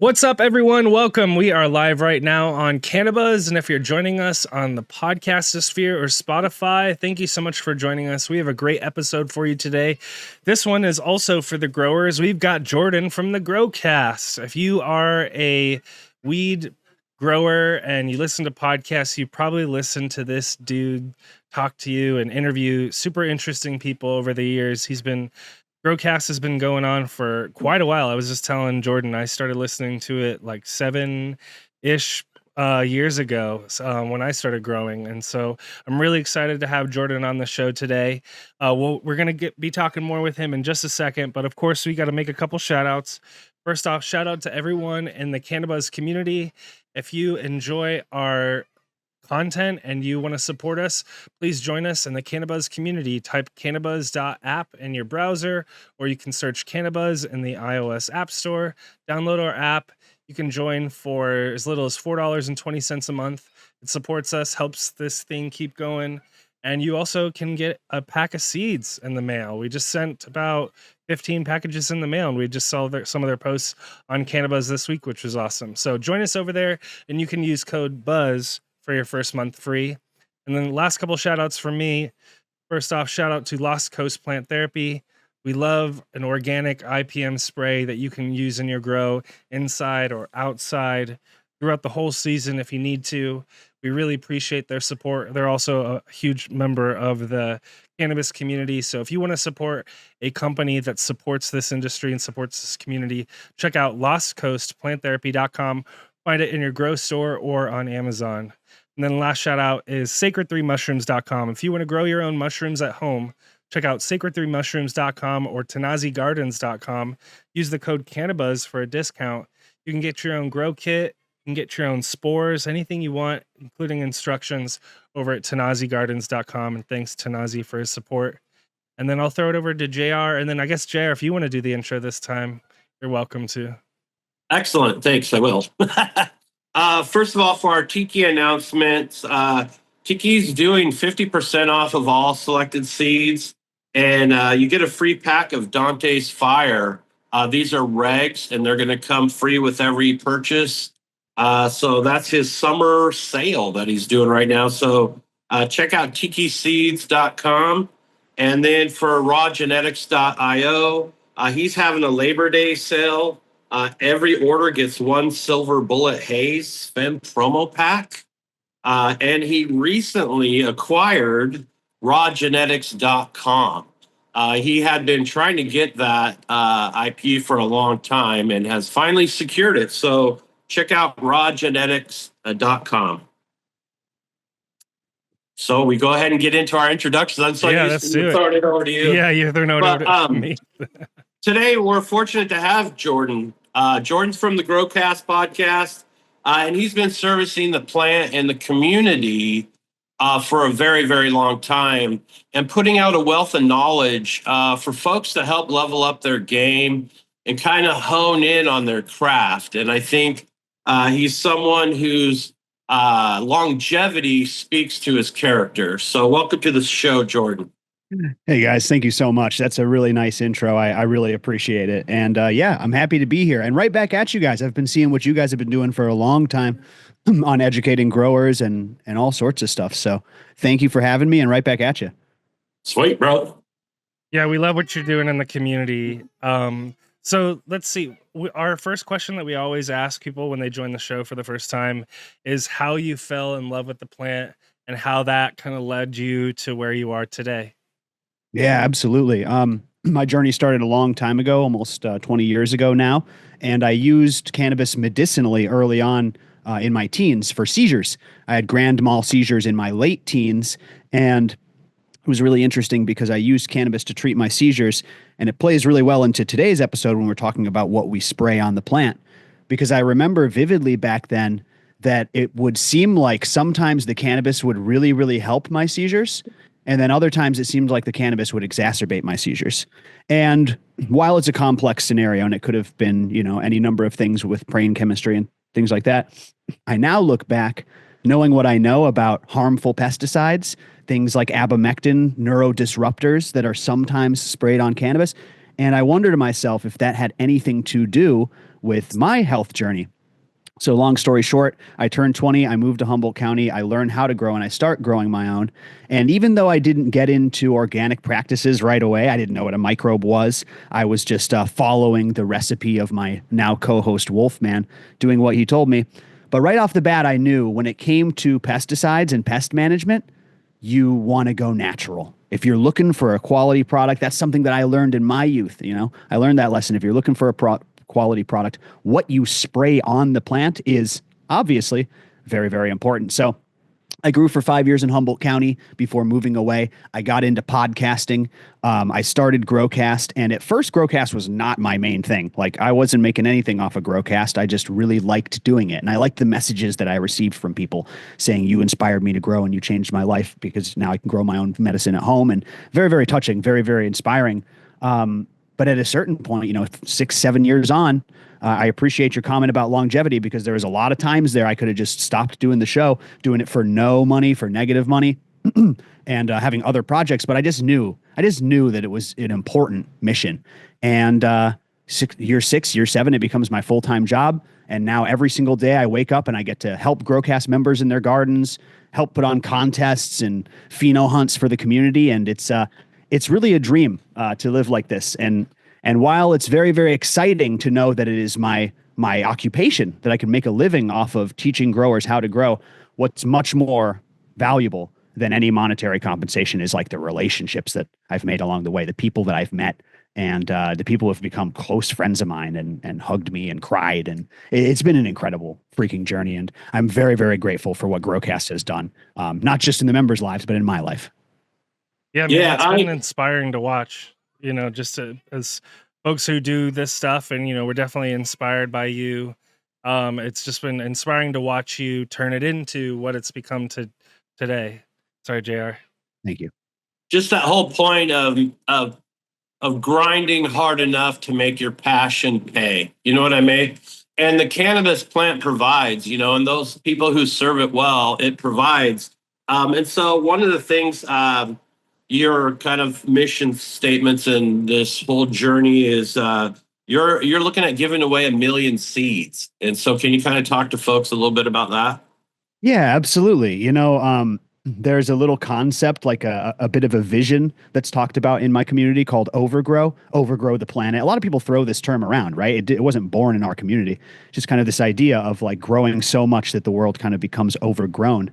What's up, everyone? Welcome. We are live right now on CannaBuzz, and if you're joining us on the Podcastosphere or Spotify, thank you so much for joining us. We have a great episode for you today. This one is also for the growers. We've got Jordan from the Growcast. If you are a weed grower and you listen to podcasts, you probably listen to this dude talk to you and interview super interesting people over the years. Growcast has been going on for quite a while. I was just telling Jordan, I started listening to it like 7-ish years ago when I started growing. And so I'm really excited to have Jordan on the show today. We're going to be talking more with him in just a second. But of course, we got to make a couple shout outs. First off, shout out to everyone in the CannaBuzz community. If you enjoy our content and you want to support us, please join us in the CannaBuzz community. Type CannaBuzz.app in your browser, or you can search CannaBuzz in the iOS App Store. Download our app. You can join for as little as $4.20 a month. It supports us, helps this thing keep going. And you also can get a pack of seeds in the mail. We just sent about 15 packages in the mail, and we just saw some of their posts on CannaBuzz this week, which was awesome. So join us over there, and you can use code BUZZ for your first month free. And then the last couple shout outs from me. First off, shout out to Lost Coast Plant Therapy. We love an organic IPM spray that you can use in your grow inside or outside throughout the whole season if you need to. We really appreciate their support. They're also a huge member of the cannabis community. So if you want to support a company that supports this industry and supports this community, check out lostcoastplanttherapy.com. Find it in your grow store or on Amazon. And then the last shout out is sacred3mushrooms.com. If you want to grow your own mushrooms at home, check out sacred3mushrooms.com or tanazigardens.com. Use the code CannaBuzz for a discount. You can get your own grow kit. You can get your own spores, anything you want, including instructions over at tanazigardens.com. And thanks, Tanazi, for his support. And then I'll throw it over to JR. And then I guess, JR, if you want to do the intro this time, you're welcome to. Excellent. Thanks. I will. First of all, for our Tiki announcements, Tiki's doing 50% off of all selected seeds, and you get a free pack of Dante's Fire. These are regs, and they're going to come free with every purchase. So that's his summer sale that he's doing right now. So check out tikiseeds.com. And then for rawgenetics.io, he's having a Labor Day sale. Every order gets one Silver Bullet Haze Fem promo pack. And he recently acquired rawgenetics.com. He had been trying to get that IP for a long time and has finally secured it. So check out rawgenetics.com. So we go ahead and get into our introductions. I'm so let's do it. Throwing it over to you. Yeah, you're throwing it over to me. Today, we're fortunate to have Jordan. Jordan's from the Growcast podcast, and he's been servicing the plant and the community for a very, very long time and putting out a wealth of knowledge for folks to help level up their game and kind of hone in on their craft. And I think he's someone whose longevity speaks to his character. So welcome to the show, Jordan. Hey guys, thank you so much. That's a really nice intro. I really appreciate it. And yeah, I'm happy to be here and right back at you guys. I've been seeing what you guys have been doing for a long time on educating growers and all sorts of stuff. So thank you for having me and right back at you. Sweet, bro. Yeah, we love what you're doing in the community. So let's see. Our first question that we always ask people when they join the show for the first time is how you fell in love with the plant and how that kind of led you to where you are today. Yeah, absolutely. My journey started a long time ago, almost 20 years ago now, and I used cannabis medicinally early on in my teens for seizures. I had grand mal seizures in my late teens, and it was really interesting because I used cannabis to treat my seizures, and it plays really well into today's episode when we're talking about what we spray on the plant, because I remember vividly back then that it would seem like sometimes the cannabis would really, really help my seizures. And then other times it seemed like the cannabis would exacerbate my seizures. And while it's a complex scenario and it could have been, any number of things with brain chemistry and things like that, I now look back knowing what I know about harmful pesticides, things like abamectin, neurodisruptors that are sometimes sprayed on cannabis. And I wonder to myself if that had anything to do with my health journey. So long story short, I turned 20, I moved to Humboldt County, I learned how to grow, and I start growing my own. And even though I didn't get into organic practices right away, I didn't know what a microbe was. I was just following the recipe of my now co-host Wolfman, doing what he told me. But right off the bat, I knew when it came to pesticides and pest management, you want to go natural. If you're looking for a quality product, that's something that I learned in my youth. I learned that lesson. If you're looking for a quality product, what you spray on the plant is obviously very, very important. So I grew for 5 years in Humboldt County before moving away. I got into podcasting. I started Growcast, and at first Growcast was not my main thing. Like, I wasn't making anything off of Growcast. I just really liked doing it. And I liked the messages that I received from people saying, you inspired me to grow and you changed my life because now I can grow my own medicine at home. And very, very touching, very, very inspiring. But at a certain point, 6, 7 years on, I appreciate your comment about longevity, because there was a lot of times there I could have just stopped doing the show, doing it for no money, for negative money, and having other projects. But I just knew that it was an important mission. And year 6, year 7, it becomes my full-time job. And now every single day I wake up and I get to help Growcast members in their gardens, help put on contests and pheno hunts for the community. And it's really a dream to live like this. And while it's very, very exciting to know that it is my occupation, that I can make a living off of teaching growers how to grow, what's much more valuable than any monetary compensation is like the relationships that I've made along the way, the people that I've met, and the people who have become close friends of mine and hugged me and cried. And it's been an incredible freaking journey. And I'm very, very grateful for what Growcast has done, not just in the members' lives, but in my life. Yeah, man, it's been inspiring to watch, as folks who do this stuff, and, we're definitely inspired by you. It's just been inspiring to watch you turn it into what it's become today. Sorry, JR. Thank you. Just that whole point of grinding hard enough to make your passion pay. You know what I mean? And the cannabis plant provides, and those people who serve it well, it provides. And so one of the things, your kind of mission statements in this whole journey is you're looking at giving away 1 million seeds. And so can you kind of talk to folks a little bit about that? Yeah, absolutely. There's a little concept, like a bit of a vision that's talked about in my community called overgrow the planet. A lot of people throw this term around, right? It wasn't born in our community. Just kind of this idea of like growing so much that the world kind of becomes overgrown.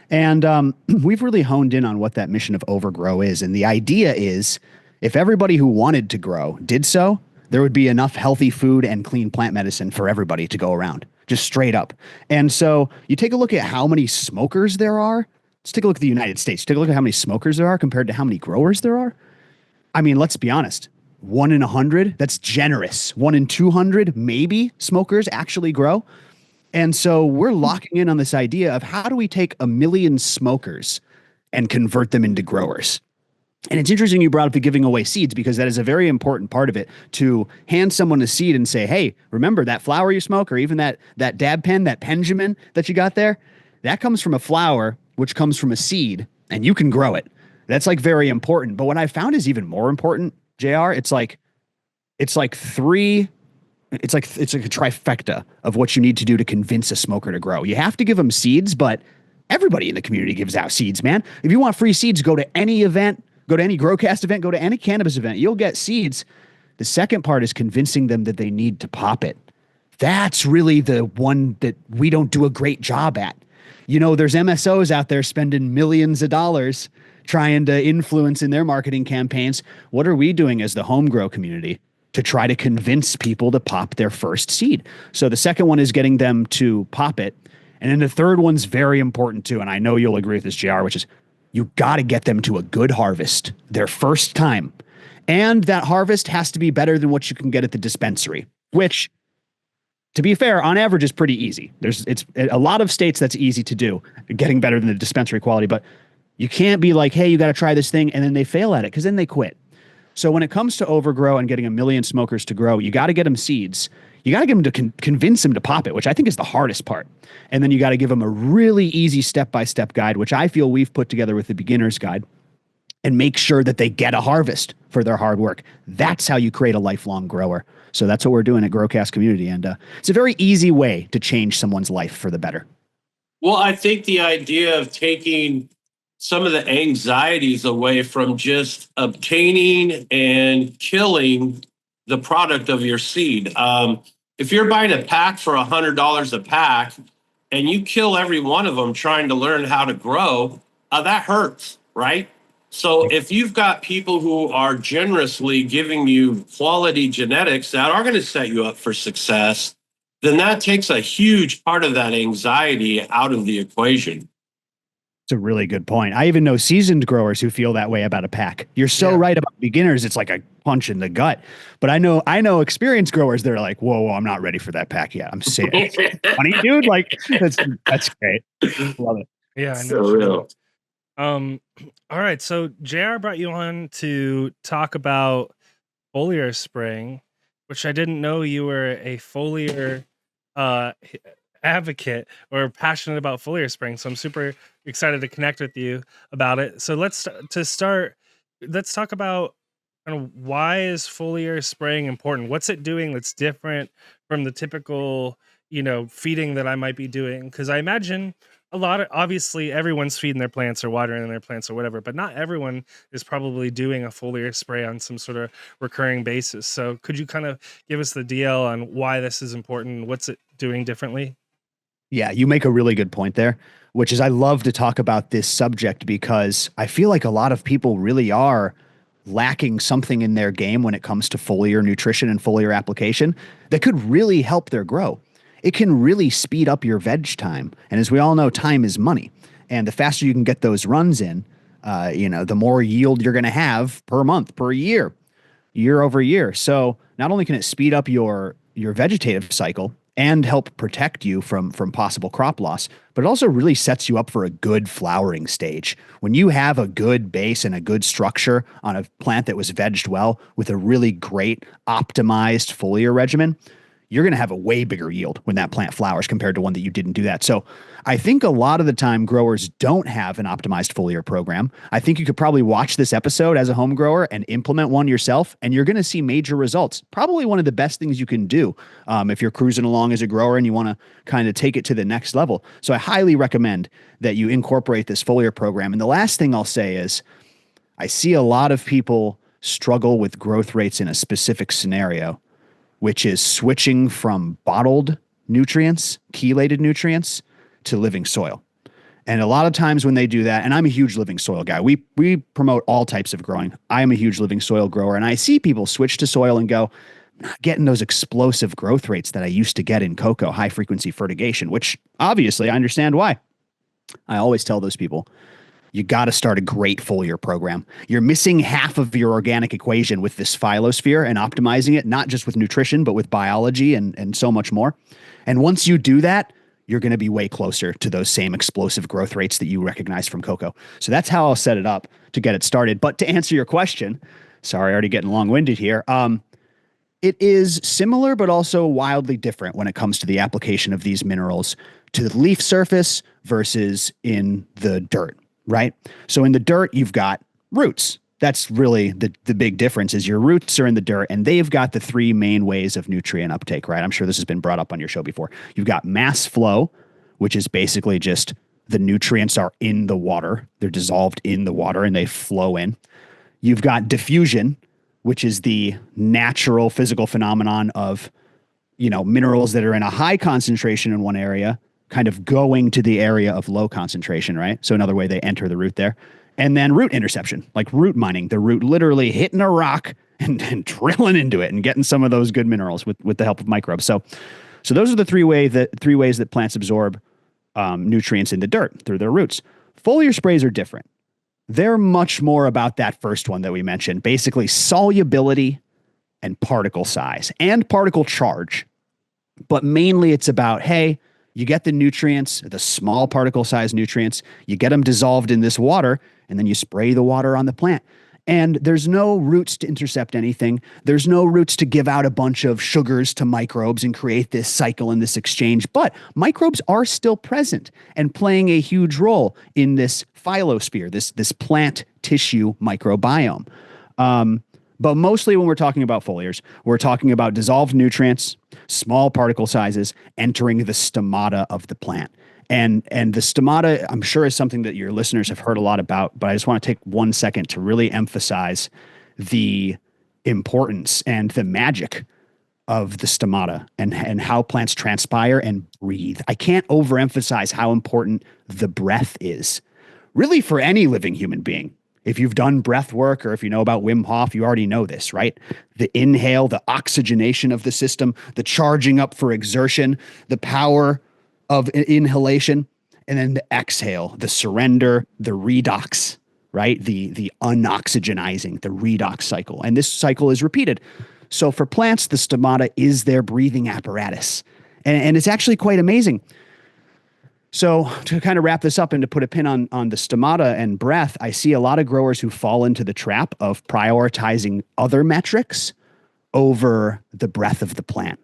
And we've really honed in on what that mission of overgrow is. And the idea is, if everybody who wanted to grow did so, there would be enough healthy food and clean plant medicine for everybody to go around, just straight up. And so you take a look at how many smokers there are. Let's take a look at the United States. Take a look at how many smokers there are compared to how many growers there are. I mean, let's be honest. 1 in 100, that's generous. 1 in 200, maybe smokers actually grow. And so we're locking in on this idea of how do we take 1 million smokers and convert them into growers? And it's interesting you brought up the giving away seeds, because that is a very important part of it, to hand someone a seed and say, hey, remember that flower you smoke, or even that dab pen, that Benjamin that you got there, that comes from a flower, which comes from a seed, and you can grow it. That's like very important. But what I found is even more important, JR, it's like a trifecta of what you need to do to convince a smoker to grow. You have to give them seeds, but everybody in the community gives out seeds, man. If you want free seeds, go to any event, go to any Growcast event, go to any cannabis event. You'll get seeds. The second part is convincing them that they need to pop it. That's really the one that we don't do a great job at. There's MSOs out there spending millions of dollars trying to influence in their marketing campaigns. What are we doing as the home grow community to try to convince people to pop their first seed? So the second one is getting them to pop it. And then the third one's very important too. And I know you'll agree with this, JR, which is you got to get them to a good harvest their first time. And that harvest has to be better than what you can get at the dispensary, which, to be fair, on average is pretty easy. It's a lot of states that's easy to do, getting better than the dispensary quality, but you can't be like, hey, you got to try this thing, and then they fail at it, because then they quit. So when it comes to overgrow and getting 1 million smokers to grow, you got to get them seeds. You got to get them to convince them to pop it, which I think is the hardest part. And then you got to give them a really easy step-by-step guide, which I feel we've put together with the beginner's guide, and make sure that they get a harvest for their hard work. That's how you create a lifelong grower. So that's what we're doing at Growcast Community. And it's a very easy way to change someone's life for the better. Well, I think the idea of taking some of the anxieties away from just obtaining and killing the product of your seed. If you're buying a pack for $100 a pack and you kill every one of them trying to learn how to grow, that hurts, right? So if you've got people who are generously giving you quality genetics that are going to set you up for success, then that takes a huge part of that anxiety out of the equation. It's a really good point. I even know seasoned growers who feel that way about a pack. You're so right about beginners. It's like a punch in the gut. But I know experienced growers, they're like, whoa, I'm not ready for that pack yet. I'm saying, funny, dude. Like that's great. Love it. Yeah, I know. So real. All right. So JR brought you on to talk about foliar spraying, which I didn't know you were a foliar advocate or passionate about foliar spraying. So I'm super excited to connect with you about it. So let's talk about kind of why is foliar spraying important? What's it doing that's different from the typical, feeding that I might be doing? Because I imagine obviously everyone's feeding their plants or watering their plants or whatever, but not everyone is probably doing a foliar spray on some sort of recurring basis. So could you kind of give us the DL on why this is important? What's it doing differently? Yeah, you make a really good point there, which is I love to talk about this subject because I feel like a lot of people really are lacking something in their game when it comes to foliar nutrition and foliar application that could really help their grow. It can really speed up your veg time. And as we all know, time is money. And the faster you can get those runs in, the more yield you're going to have per month, per year over year. So not only can it speed up your vegetative cycle and help protect you from possible crop loss, but it also really sets you up for a good flowering stage. When you have a good base and a good structure on a plant that was vegged well with a really great optimized foliar regimen, you're going to have a way bigger yield when that plant flowers compared to one that you didn't do that. So I think a lot of the time growers don't have an optimized foliar program. I think you could probably watch this episode as a home grower and implement one yourself, and you're going to see major results. Probably one of the best things you can do if you're cruising along as a grower and you want to kind of take it to the next level. So I highly recommend that you incorporate this foliar program. And the last thing I'll say is I see a lot of people struggle with growth rates in a specific scenario, which is switching from bottled nutrients, chelated nutrients, to living soil. And a lot of times when they do that, and I'm a huge living soil guy, we promote all types of growing. I am a huge living soil grower, and I see people switch to soil and go, I'm not getting those explosive growth rates that I used to get in cocoa, high frequency fertigation, which obviously I understand why. I always tell those people, you got to start a great foliar program. You're missing half of your organic equation with this phylosphere and optimizing it, not just with nutrition, but with biology and so much more. And once you do that, you're going to be way closer to those same explosive growth rates that you recognize from cocoa. So that's how I'll set it up to get it started. But to answer your question, sorry, already getting long-winded here. It is similar, but also wildly different when it comes to the application of these minerals to the leaf surface versus in the dirt. Right? So in the dirt, you've got roots. That's really the big difference is your roots are in the dirt and they've got the three main ways of nutrient uptake, right? I'm sure this has been brought up on your show before. You've got mass flow, which is basically just the nutrients are in the water. They're dissolved in the water and they flow in. You've got diffusion, which is the natural physical phenomenon of, minerals that are in a high concentration in one area kind of going to the area of low concentration, right? So another way they enter the root there. And then root interception, like root mining, the root literally hitting a rock and drilling into it and getting some of those good minerals with the help of microbes. So those are the three ways that plants absorb nutrients in the dirt through their roots. Foliar sprays are different. They're much more about that first one that we mentioned, basically solubility and particle size and particle charge. But mainly it's about, hey, you get the nutrients, the small particle size nutrients, you get them dissolved in this water, and then you spray the water on the plant. And there's no roots to intercept anything. There's no roots to give out a bunch of sugars to microbes and create this cycle and this exchange. But microbes are still present and playing a huge role in this phylosphere, this plant tissue microbiome. But mostly when we're talking about foliars, we're talking about dissolved nutrients, small particle sizes entering the stomata of the plant. And the stomata, I'm sure, is something that your listeners have heard a lot about, but I just want to take 1 second to really emphasize the importance and the magic of the stomata and how plants transpire and breathe. I can't overemphasize how important the breath is, really, for any living human being. If you've done breath work or if you know about Wim Hof, you already know this, right? The inhale, the oxygenation of the system, the charging up for exertion, the power of inhalation, and then the exhale, the surrender, the redox, right? The unoxygenizing, the redox cycle. And this cycle is repeated. So for plants, the stomata is their breathing apparatus. And it's actually quite amazing. So to kind of wrap this up and to put a pin on the stomata and breath, I see a lot of growers who fall into the trap of prioritizing other metrics over the breath of the plant.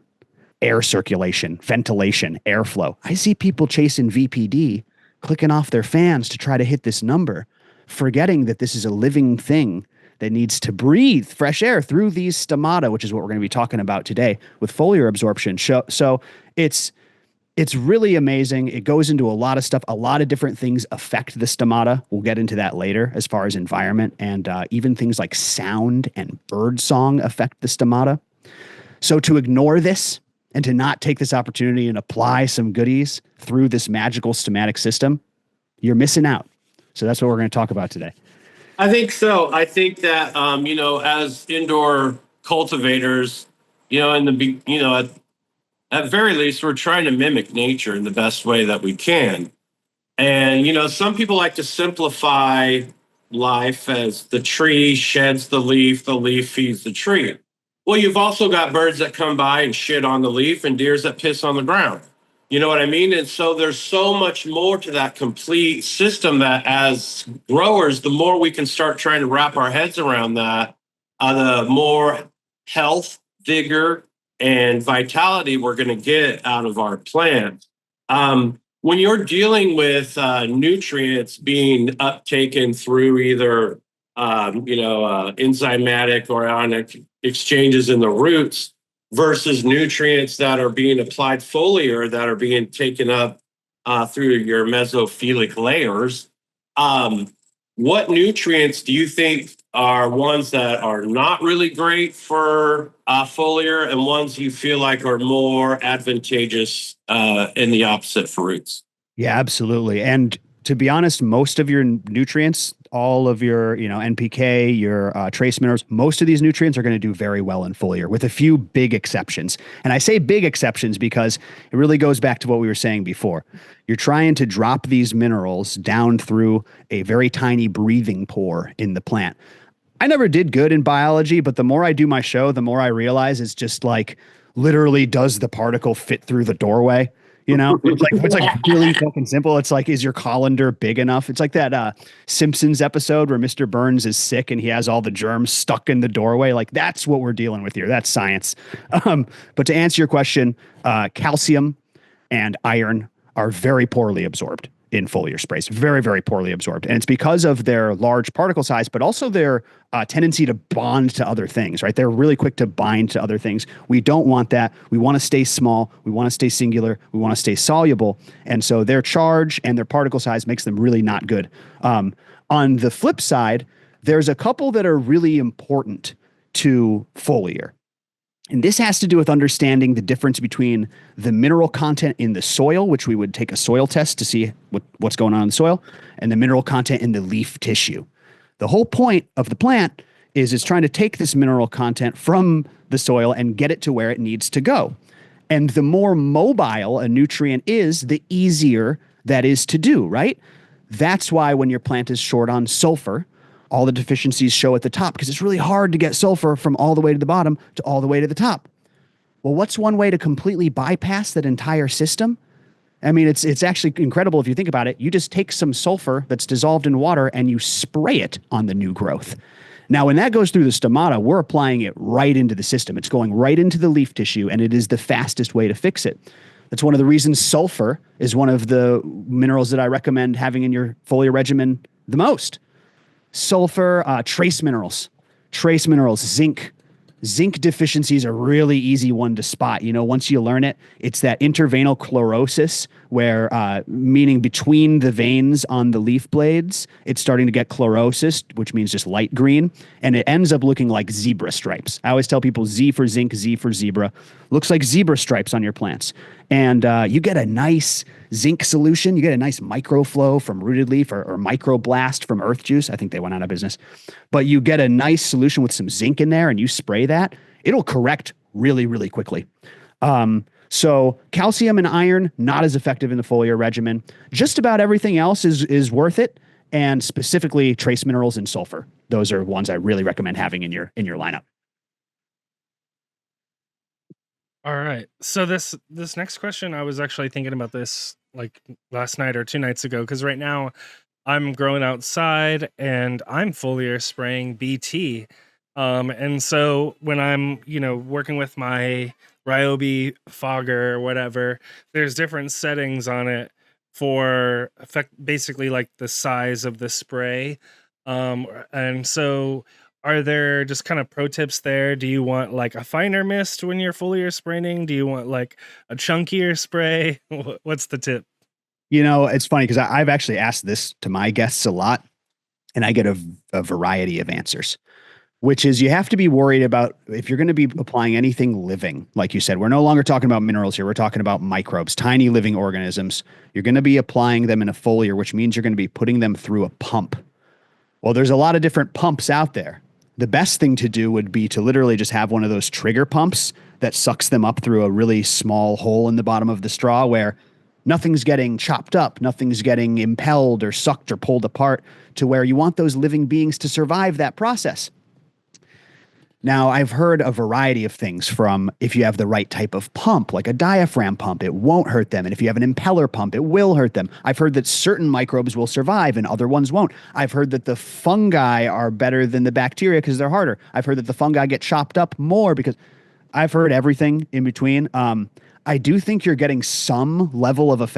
Air circulation, ventilation, airflow. I see people chasing VPD, clicking off their fans to try to hit this number, forgetting that this is a living thing that needs to breathe fresh air through these stomata, which is what we're going to be talking about today with foliar absorption. So it's really amazing. It goes into a lot of stuff. A lot of different things affect the stomata. We'll get into that later as far as environment, and even things like sound and bird song affect the stomata. So to ignore this and to not take this opportunity and apply some goodies through this magical stomatic system, you're missing out. So that's what we're going to talk about today. I think so. I think that, as indoor cultivators, at very least, we're trying to mimic nature in the best way that we can. And, some people like to simplify life as the tree sheds the leaf feeds the tree. Well, you've also got birds that come by and shit on the leaf and deers that piss on the ground. You know what I mean? And so there's so much more to that complete system that as growers, the more we can start trying to wrap our heads around that, the more health, vigor, and vitality we're going to get out of our plant. When you're dealing with nutrients being uptaken through either, enzymatic or ionic exchanges in the roots versus nutrients that are being applied foliar that are being taken up through your mesophilic layers, what nutrients do you think are ones that are not really great for foliar and ones you feel like are more advantageous in the opposite for roots? Yeah, absolutely. And to be honest, most of your nutrients, all of your, NPK, your trace minerals, most of these nutrients are going to do very well in foliar with a few big exceptions. And I say big exceptions because it really goes back to what we were saying before. You're trying to drop these minerals down through a very tiny breathing pore in the plant. I never did good in biology, but the more I do my show, the more I realize it's just like literally, does the particle fit through the doorway? It's like really fucking simple. It's like, is your colander big enough? It's like that Simpsons episode where Mr. Burns is sick and he has all the germs stuck in the doorway. Like, that's what we're dealing with here. That's science. But to answer your question, calcium and iron are very poorly absorbed in foliar sprays. Very, very poorly absorbed. And it's because of their large particle size, but also their tendency to bond to other things, right? They're really quick to bind to other things. We don't want that. We want to stay small. We want to stay singular. We want to stay soluble. And so their charge and their particle size makes them really not good. On the flip side, there's a couple that are really important to foliar. And this has to do with understanding the difference between the mineral content in the soil, which we would take a soil test to see what's going on in the soil, and the mineral content in the leaf tissue. The whole point of the plant is it's trying to take this mineral content from the soil and get it to where it needs to go. And the more mobile a nutrient is, the easier that is to do, right? That's why when your plant is short on sulfur, all the deficiencies show at the top because it's really hard to get sulfur from all the way to the bottom to all the way to the top. Well, what's one way to completely bypass that entire system? I mean, it's actually incredible if you think about it. You just take some sulfur that's dissolved in water and you spray it on the new growth. Now, when that goes through the stomata, we're applying it right into the system. It's going right into the leaf tissue, and it is the fastest way to fix it. That's one of the reasons sulfur is one of the minerals that I recommend having in your foliar regimen the most. Sulfur, trace minerals. Trace minerals, zinc. Zinc deficiency is a really easy one to spot. Once you learn it, it's that interveinal chlorosis where, meaning between the veins on the leaf blades, it's starting to get chlorosis, which means just light green, and it ends up looking like zebra stripes. I always tell people Z for zinc, Z for zebra. Looks like zebra stripes on your plants. And you get a nice zinc solution. You get a nice microflow from rooted leaf or microblast from earth juice. I think they went out of business. But you get a nice solution with some zinc in there and you spray that. It'll correct really, really quickly. So calcium and iron, not as effective in the foliar regimen. Just about everything else is worth it. And specifically trace minerals and sulfur. Those are ones I really recommend having in your lineup. All right. So this next question, I was actually thinking about this like last night or 2 nights ago, because right now I'm growing outside and I'm foliar spraying BT. And so when I'm, working with my Ryobi fogger or whatever, there's different settings on it for basically like the size of the spray. And so are there just kind of pro tips there? Do you want like a finer mist when you're foliar spraying? Do you want like a chunkier spray? What's the tip? It's funny because I've actually asked this to my guests a lot, and I get a variety of answers, which is you have to be worried about if you're going to be applying anything living. Like you said, we're no longer talking about minerals here. We're talking about microbes, tiny living organisms. You're going to be applying them in a foliar, which means you're going to be putting them through a pump. Well, there's a lot of different pumps out there. The best thing to do would be to literally just have one of those trigger pumps that sucks them up through a really small hole in the bottom of the straw where nothing's getting chopped up, nothing's getting impelled or sucked or pulled apart, to where you want those living beings to survive that process. Now, I've heard a variety of things from if you have the right type of pump, like a diaphragm pump, it won't hurt them. And if you have an impeller pump, it will hurt them. I've heard that certain microbes will survive and other ones won't. I've heard that the fungi are better than the bacteria because they're harder. I've heard that the fungi get chopped up more because I've heard everything in between. I do think you're getting some level of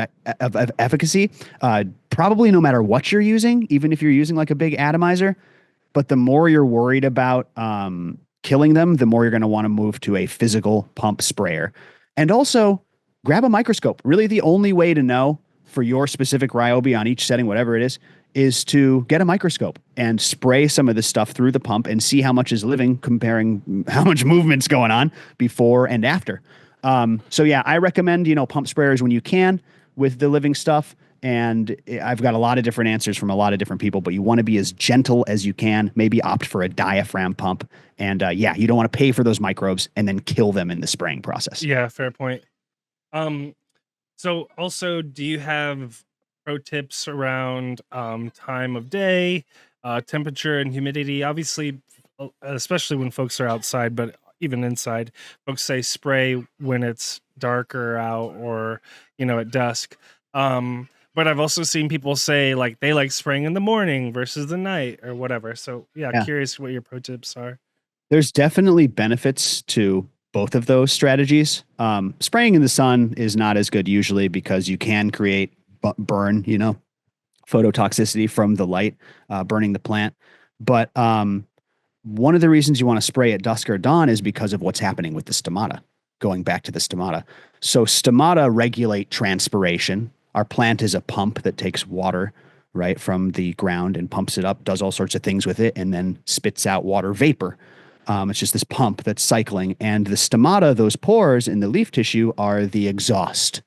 efficacy, probably no matter what you're using, even if you're using like a big atomizer. But the more you're worried about killing them, the more you're going to want to move to a physical pump sprayer. And also grab a microscope. Really, the only way to know for your specific Ryobi on each setting, whatever it is to get a microscope and spray some of this stuff through the pump and see how much is living, comparing how much movement's going on before and after. So yeah, I recommend, pump sprayers when you can with the living stuff. And I've got a lot of different answers from a lot of different people, but you want to be as gentle as you can, maybe opt for a diaphragm pump. And you don't want to pay for those microbes and then kill them in the spraying process. Yeah, fair point. So also, do you have pro tips around time of day, temperature and humidity? Obviously, especially when folks are outside, but even inside, folks say spray when it's darker out or, at dusk. But I've also seen people say like they like spraying in the morning versus the night or whatever. So yeah. Curious what your pro tips are. There's definitely benefits to both of those strategies. Spraying in the sun is not as good usually because you can create burn, phototoxicity from the light, burning the plant. But one of the reasons you want to spray at dusk or dawn is because of what's happening with the stomata, going back to the stomata. So stomata regulate transpiration. Our plant is a pump that takes water right from the ground and pumps it up, does all sorts of things with it, and then spits out water vapor. It's just this pump that's cycling. And the stomata, those pores in the leaf tissue, are the exhaust.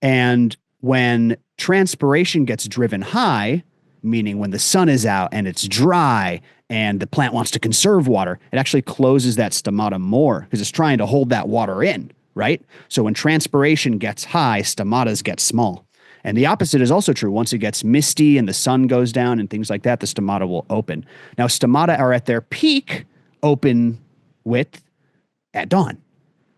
And when transpiration gets driven high, meaning when the sun is out and it's dry and the plant wants to conserve water, it actually closes that stomata more because it's trying to hold that water in, right? So when transpiration gets high, stomatas get small. And the opposite is also true. Once it gets misty and the sun goes down and things like that, the stomata will open. Now, stomata are at their peak open width at dawn.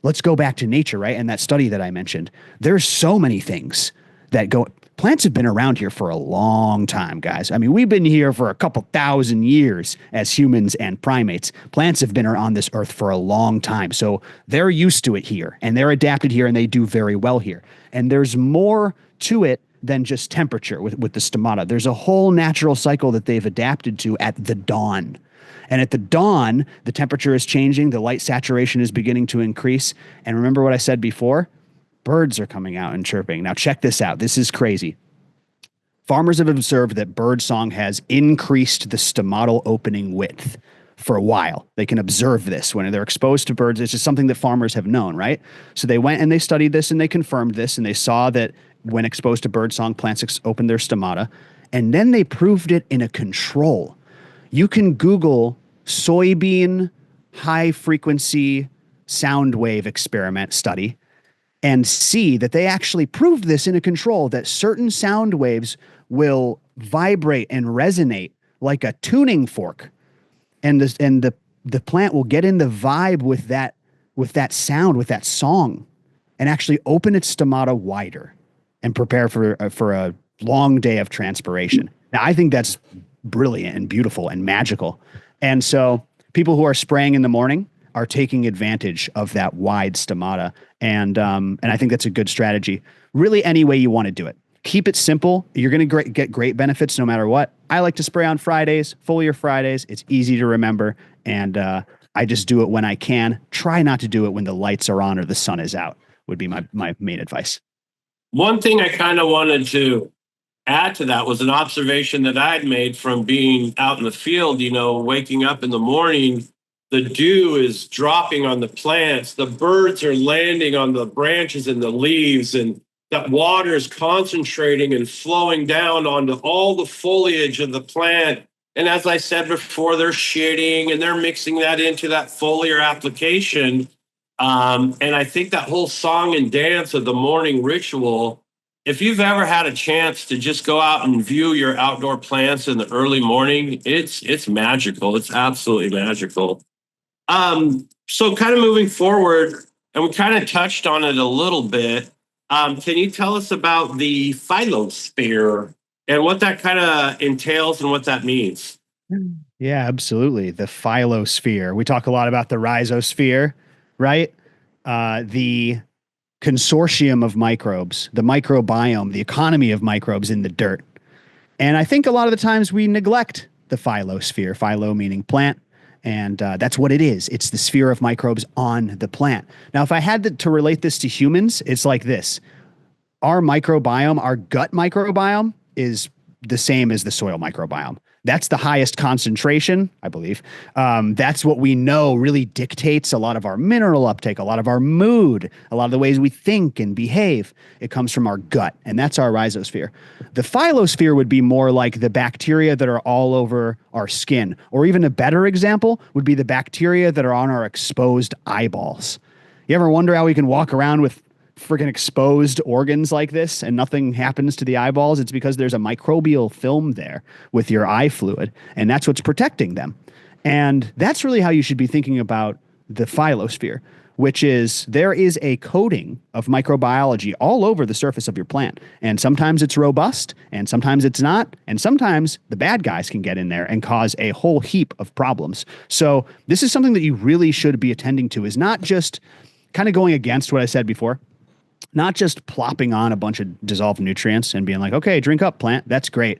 Let's go back to nature, right? And that study that I mentioned, there's so many things that go. Plants have been around here for a long time, guys. I mean, we've been here for a couple thousand years as humans and primates. Plants have been on this earth for a long time. So they're used to it here and they're adapted here and they do very well here. And there's more to it than just temperature with the stomata. There's a whole natural cycle that they've adapted to at the dawn. And at the dawn, the temperature is changing, the light saturation is beginning to increase. And remember what I said before? Birds are coming out and chirping. Now, check this out. This is crazy. Farmers have observed that birdsong has increased the stomatal opening width for a while. They can observe this when they're exposed to birds. It's just something that farmers have known, right? So they went and they studied this and they confirmed this, and they saw that when exposed to birdsong, plants open their stomata. And then they proved it in a control. You can Google soybean high frequency sound wave experiment study and see that they actually proved this in a control, that certain sound waves will vibrate and resonate like a tuning fork. And the plant will get in the vibe with that sound, with that song, and actually open its stomata wider and prepare for a long day of transpiration. Now, I think that's brilliant and beautiful and magical. And so people who are spraying in the morning are taking advantage of that wide stomata. And I think that's a good strategy. Really, any way you want to do it. Keep it simple. You're going to get great benefits no matter what. I like to spray on Fridays, Foliar Fridays. It's easy to remember. And I just do it when I can. Try not to do it when the lights are on or the sun is out, would be my main advice. One thing I kind of wanted to add to that was an observation that I had made from being out in the field, waking up in the morning. The dew is dropping on the plants. The birds are landing on the branches and the leaves, and that water is concentrating and flowing down onto all the foliage of the plant. And as I said before, they're shitting and they're mixing that into that foliar application. And I think that whole song and dance of the morning ritual, if you've ever had a chance to just go out and view your outdoor plants in the early morning, it's magical. It's absolutely magical. So kind of moving forward, and we kind of touched on it a little bit. Can you tell us about the phylosphere and what that kind of entails and what that means? Yeah, absolutely. The phylosphere. We talk a lot about the rhizosphere, right? The consortium of microbes, the microbiome, the economy of microbes in the dirt. And I think a lot of the times we neglect the phylosphere, philo meaning plant. And that's what it is. It's the sphere of microbes on the plant. Now, if I had to relate this to humans, it's like this. Our microbiome, our gut microbiome, is the same as the soil microbiome. That's the highest concentration, I believe. That's what we know really dictates a lot of our mineral uptake, a lot of our mood, a lot of the ways we think and behave. It comes from our gut, and that's our rhizosphere. The phylosphere would be more like the bacteria that are all over our skin, or even a better example would be the bacteria that are on our exposed eyeballs. You ever wonder how we can walk around with freaking exposed organs like this and nothing happens to the eyeballs? It's because there's a microbial film there with your eye fluid, and that's what's protecting them. And that's really how you should be thinking about the phylosphere, which is there is a coating of microbiology all over the surface of your plant. And sometimes it's robust and sometimes it's not. And sometimes the bad guys can get in there and cause a whole heap of problems. So this is something that you really should be attending to, is not just kind of going against what I said before. Not just plopping on a bunch of dissolved nutrients and being like, okay, drink up, plant. That's great.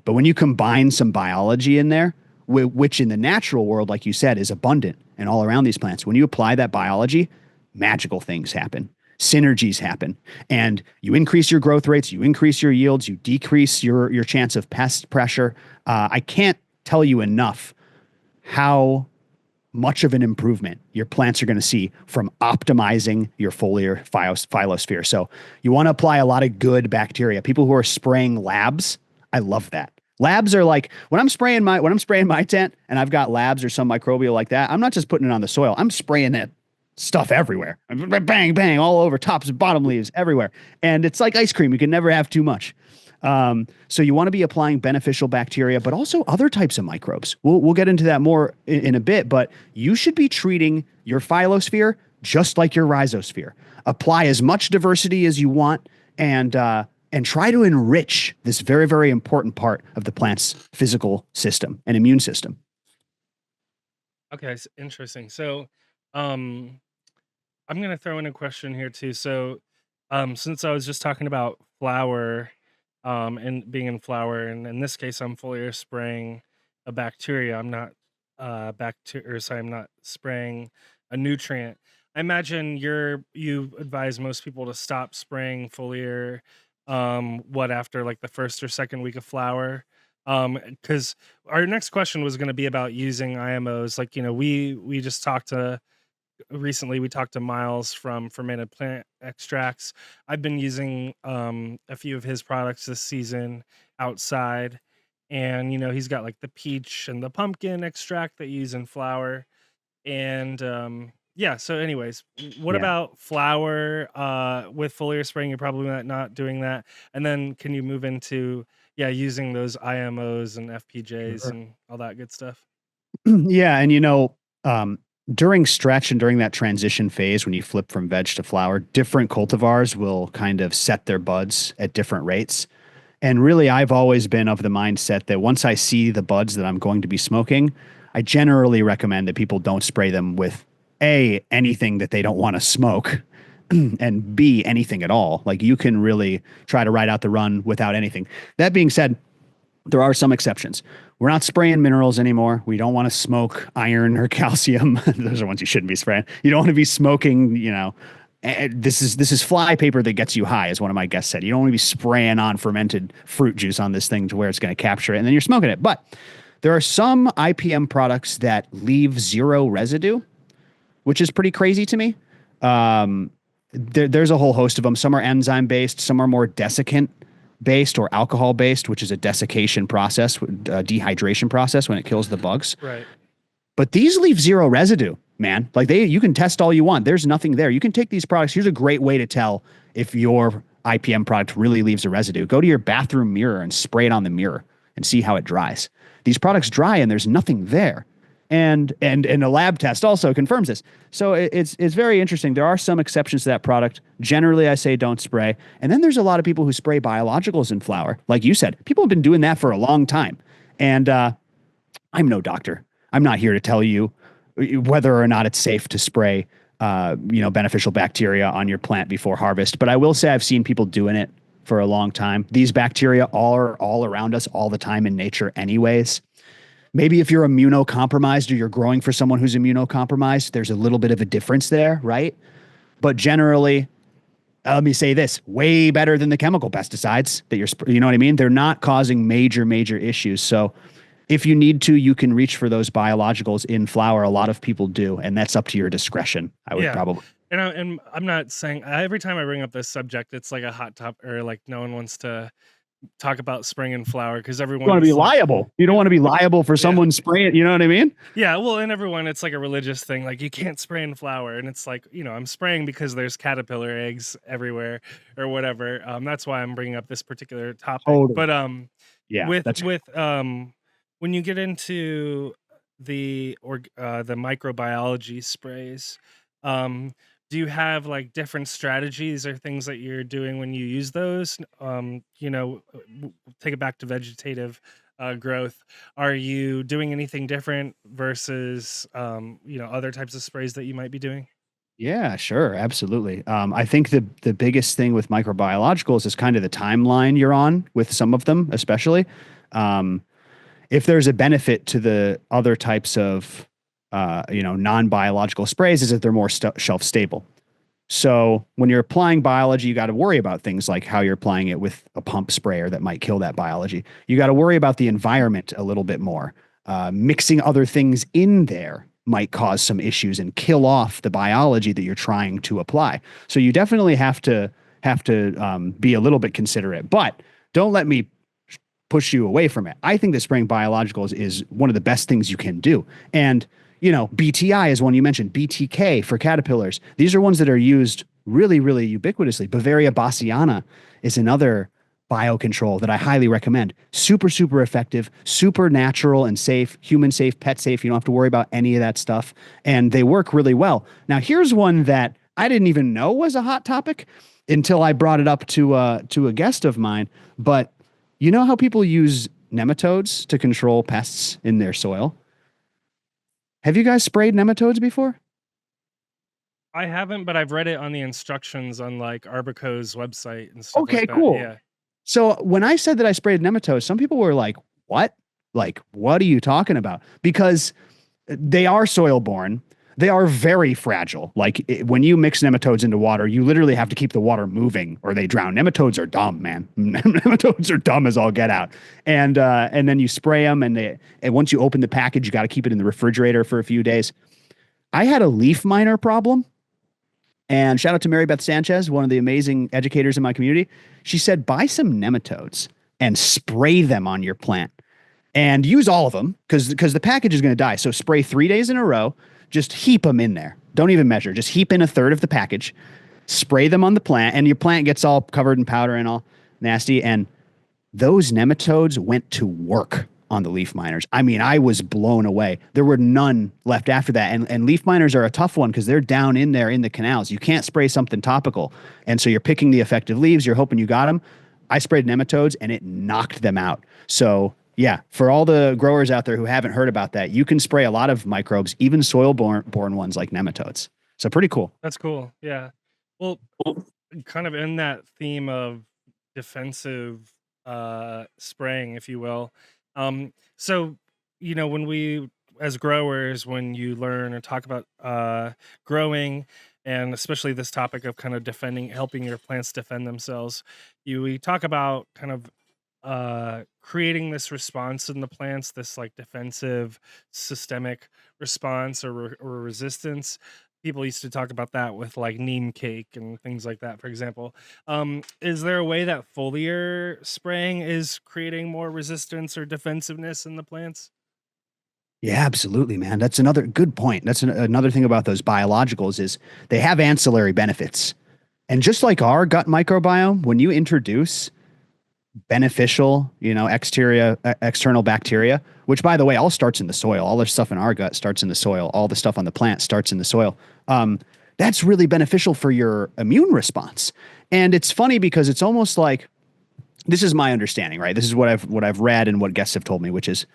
But when you combine some biology in there, which in the natural world, like you said, is abundant and all around these plants, when you apply that biology, magical things happen. Synergies happen. And you increase your growth rates, you increase your yields, you decrease your chance of pest pressure. I can't tell you enough how much of an improvement your plants are going to see from optimizing your foliar phylosphere. So you want to apply a lot of good bacteria. People who are spraying labs, I love that. Labs are like when I'm spraying my tent and I've got labs or some microbial like that, I'm not just putting it on the soil. I'm spraying that stuff everywhere. Bang, bang, all over, tops, bottom leaves, everywhere. And it's like ice cream. You can never have too much. So you want to be applying beneficial bacteria, but also other types of microbes. We'll get into that more in a bit, but you should be treating your phylosphere just like your rhizosphere. Apply as much diversity as you want and try to enrich this very, very important part of the plant's physical system and immune system. Okay, interesting. So, I'm going to throw in a question here too. So, since I was just talking about flower and being in flower. And in this case, I'm foliar spraying a bacteria. I'm not I'm not spraying a nutrient. I imagine you advise most people to stop spraying foliar after like the first or second week of flower. Because our next question was going to be about using IMOs. Like, we just talked to recently we talked to Miles from Fermented Plant Extracts. I've been using a few of his products this season outside, and he's got like the peach and the pumpkin extract that you use in flour. And yeah, so anyways, what Yeah. about flour with foliar spraying? You're probably not doing that. And then can you move into using those IMOs and FPJs Sure. and all that good stuff? Yeah, and during stretch and during that transition phase, when you flip from veg to flower, different cultivars will kind of set their buds at different rates. And really, I've always been of the mindset that once I see the buds that I'm going to be smoking, I generally recommend that people don't spray them with anything that they don't want to smoke, and B, anything at all. Like, you can really try to ride out the run without anything. That being said, there are some exceptions. We're not spraying minerals anymore. We don't want to smoke iron or calcium. Those are ones you shouldn't be spraying. You don't want to be smoking, this is fly paper that gets you high, as one of my guests said. You don't want to be spraying on fermented fruit juice on this thing to where it's going to capture it, and then you're smoking it. But there are some IPM products that leave zero residue, which is pretty crazy to me. There's a whole host of them. Some are enzyme based, some are more desiccant based or alcohol based, which is a desiccation process, dehydration process when it kills the bugs. Right. But these leave zero residue, man. Like, you can test all you want. There's nothing there. You can take these products. Here's a great way to tell if your IPM product really leaves a residue. Go to your bathroom mirror and spray it on the mirror and see how it dries. These products dry and there's nothing there. And a lab test also confirms this. So it's very interesting. There are some exceptions to that product. Generally, I say don't spray. And then there's a lot of people who spray biologicals in flower. Like you said, people have been doing that for a long time. And I'm no doctor. I'm not here to tell you whether or not it's safe to spray beneficial bacteria on your plant before harvest. But I will say I've seen people doing it for a long time. These bacteria are all around us all the time in nature anyways. Maybe if you're immunocompromised or you're growing for someone who's immunocompromised, there's a little bit of a difference there, right? But generally, let me say this, way better than the chemical pesticides that you know what I mean? They're not causing major issues. So if you need to, you can reach for those biologicals in flower. A lot of people do, and that's up to your discretion. I would probably. And I'm not saying every time I bring up this subject, it's like a hot topic, or like no one wants to talk about spring and flower because everyone want to be liable. You don't want to be liable for someone spraying. You know what I mean? Yeah. Well, and everyone, it's like a religious thing. Like, you can't spray in flower, and it's like, I'm spraying because there's caterpillar eggs everywhere or whatever. That's why I'm bringing up this particular topic. Totally. But yeah, when you get into the microbiology sprays, do you have like different strategies or things that you're doing when you use those? Take it back to vegetative growth. Are you doing anything different versus other types of sprays that you might be doing? Yeah, sure. Absolutely. I think the biggest thing with microbiologicals is kind of the timeline you're on with some of them, especially. If there's a benefit to the other types of non-biological sprays, is that they're more shelf stable. So when you're applying biology, you got to worry about things like how you're applying it with a pump sprayer that might kill that biology. You got to worry about the environment a little bit more. Mixing other things in there might cause some issues and kill off the biology that you're trying to apply. So you definitely have to be a little bit considerate, but don't let me push you away from it. I think that spraying biologicals is one of the best things you can do. And BTI is one you mentioned, BTK for caterpillars. These are ones that are used really ubiquitously. Bavaria bassiana is another biocontrol that I highly recommend. Super effective, super natural and safe, human safe, pet safe. You don't have to worry about any of that stuff. And they work really well. Now, here's one that I didn't even know was a hot topic until I brought it up to a guest of mine. But you know how people use nematodes to control pests in their soil? Have you guys sprayed nematodes before? I haven't, but I've read it on the instructions on like Arbico's website and stuff Okay, like that. cool. Yeah. So when I said that I sprayed nematodes, some people were like, what? Like, what are you talking about? Because they are soil borne. They are very fragile. Like when you mix nematodes into water, you literally have to keep the water moving or they drown. Nematodes are dumb, man. Nematodes are dumb as all get out. And then you spray them and once you open the package, you got to keep it in the refrigerator for a few days. I had a leaf miner problem. And shout out to Mary Beth Sanchez, one of the amazing educators in my community. She said, buy some nematodes and spray them on your plant and use all of them because the package is going to die. So spray 3 days in a row, just heap them in there. Don't even measure, just heap in a third of the package, spray them on the plant, and your plant gets all covered in powder and all nasty. And those nematodes went to work on the leaf miners. I mean, I was blown away. There were none left after that. And leaf miners are a tough one because they're down in there in the canals. You can't spray something topical. And so you're picking the effective leaves. You're hoping you got them. I sprayed nematodes and it knocked them out. So yeah, for all the growers out there who haven't heard about that, you can spray a lot of microbes, even soil-borne ones like nematodes. So pretty cool. That's cool. Yeah. Well, kind of in that theme of defensive spraying, if you will. So when we as growers, when you learn or talk about growing, and especially this topic of kind of helping your plants defend themselves, we talk about kind of creating this response in the plants, this like defensive systemic response or resistance. People used to talk about that with like neem cake and things like that, for example. Is there a way that foliar spraying is creating more resistance or defensiveness in the plants? Yeah, absolutely, man. That's another good point. That's another thing about those biologicals is they have ancillary benefits. And just like our gut microbiome, when you introduce beneficial, external bacteria, which by the way, all starts in the soil. All the stuff in our gut starts in the soil. All the stuff on the plant starts in the soil. That's really beneficial for your immune response. And it's funny because it's almost like, this is my understanding, right? This is what I've read and what guests have told me, which is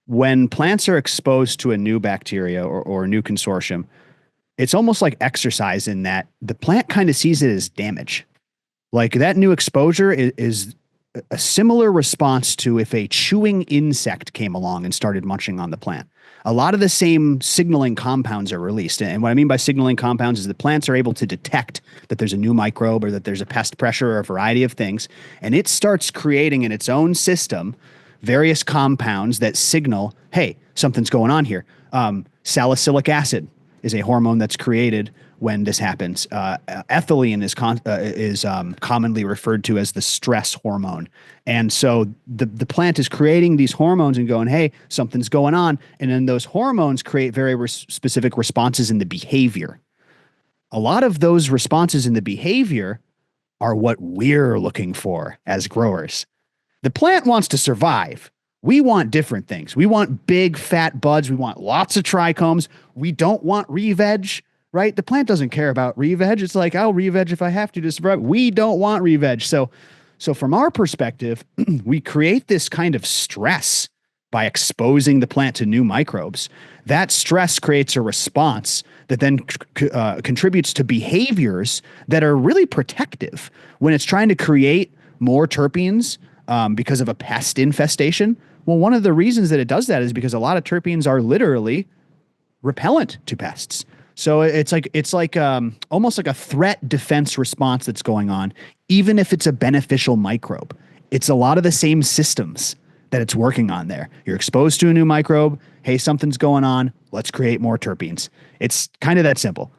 when plants are exposed to a new bacteria or a new consortium, it's almost like exercise in that the plant kind of sees it as damage. Like that new exposure is a similar response to if a chewing insect came along and started munching on the plant. A lot of the same signaling compounds are released. And what I mean by signaling compounds is the plants are able to detect that there's a new microbe or that there's a pest pressure or a variety of things. And it starts creating in its own system various compounds that signal, hey, something's going on here. Salicylic acid is a hormone that's created when this happens. Ethylene is commonly referred to as the stress hormone. And so the plant is creating these hormones and going, hey, something's going on. And then those hormones create very specific responses in the behavior. A lot of those responses in the behavior are what we're looking for as growers. The plant wants to survive. We want different things. We want big, fat buds. We want lots of trichomes. We don't want re-veg, right? The plant doesn't care about re-veg. It's like, I'll re-veg if I have to survive. We don't want re-veg. So from our perspective, we create this kind of stress by exposing the plant to new microbes. That stress creates a response that then contributes to behaviors that are really protective when it's trying to create more terpenes because of a pest infestation. Well, one of the reasons that it does that is because a lot of terpenes are literally repellent to pests. So it's like almost like a threat defense response that's going on, even if it's a beneficial microbe. It's a lot of the same systems that it's working on there. You're exposed to a new microbe. Hey, something's going on. Let's create more terpenes. It's kind of that simple.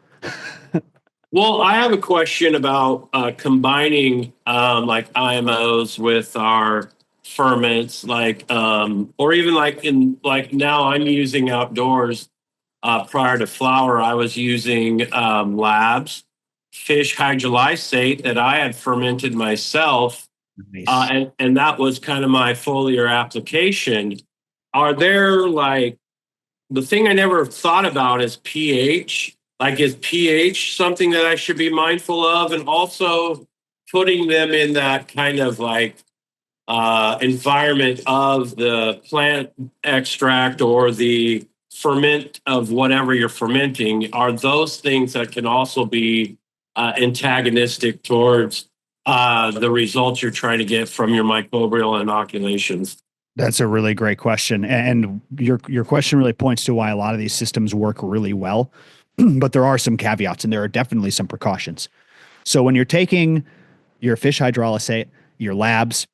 Well, I have a question about combining like IMOs with our ferments, or even now I'm using outdoors. Prior to flower, I was using labs, fish hydrolysate that I had fermented myself. Nice. And that was kind of my foliar application. Are there the thing I never thought about is pH? Is pH something that I should be mindful of? And also putting them in that kind of environment of the plant extract or the ferment of whatever you're fermenting, are those things that can also be antagonistic towards the results you're trying to get from your microbial inoculations. That's a really great question. And your question really points to why a lot of these systems work really well. But there are some caveats and there are definitely some precautions. So when you're taking your fish hydrolysate, your labs,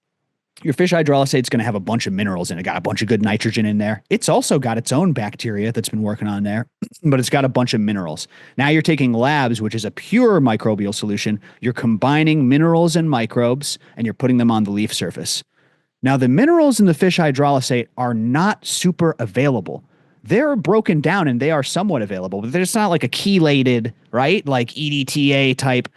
your fish hydrolysate is going to have a bunch of minerals in it. Got a bunch of good nitrogen in there. It's also got its own bacteria that's been working on there, but it's got a bunch of minerals. Now you're taking labs, which is a pure microbial solution. You're combining minerals and microbes, and you're putting them on the leaf surface. Now, the minerals in the fish hydrolysate are not super available. They're broken down and they are somewhat available, but there's not like a chelated, right? Like EDTA type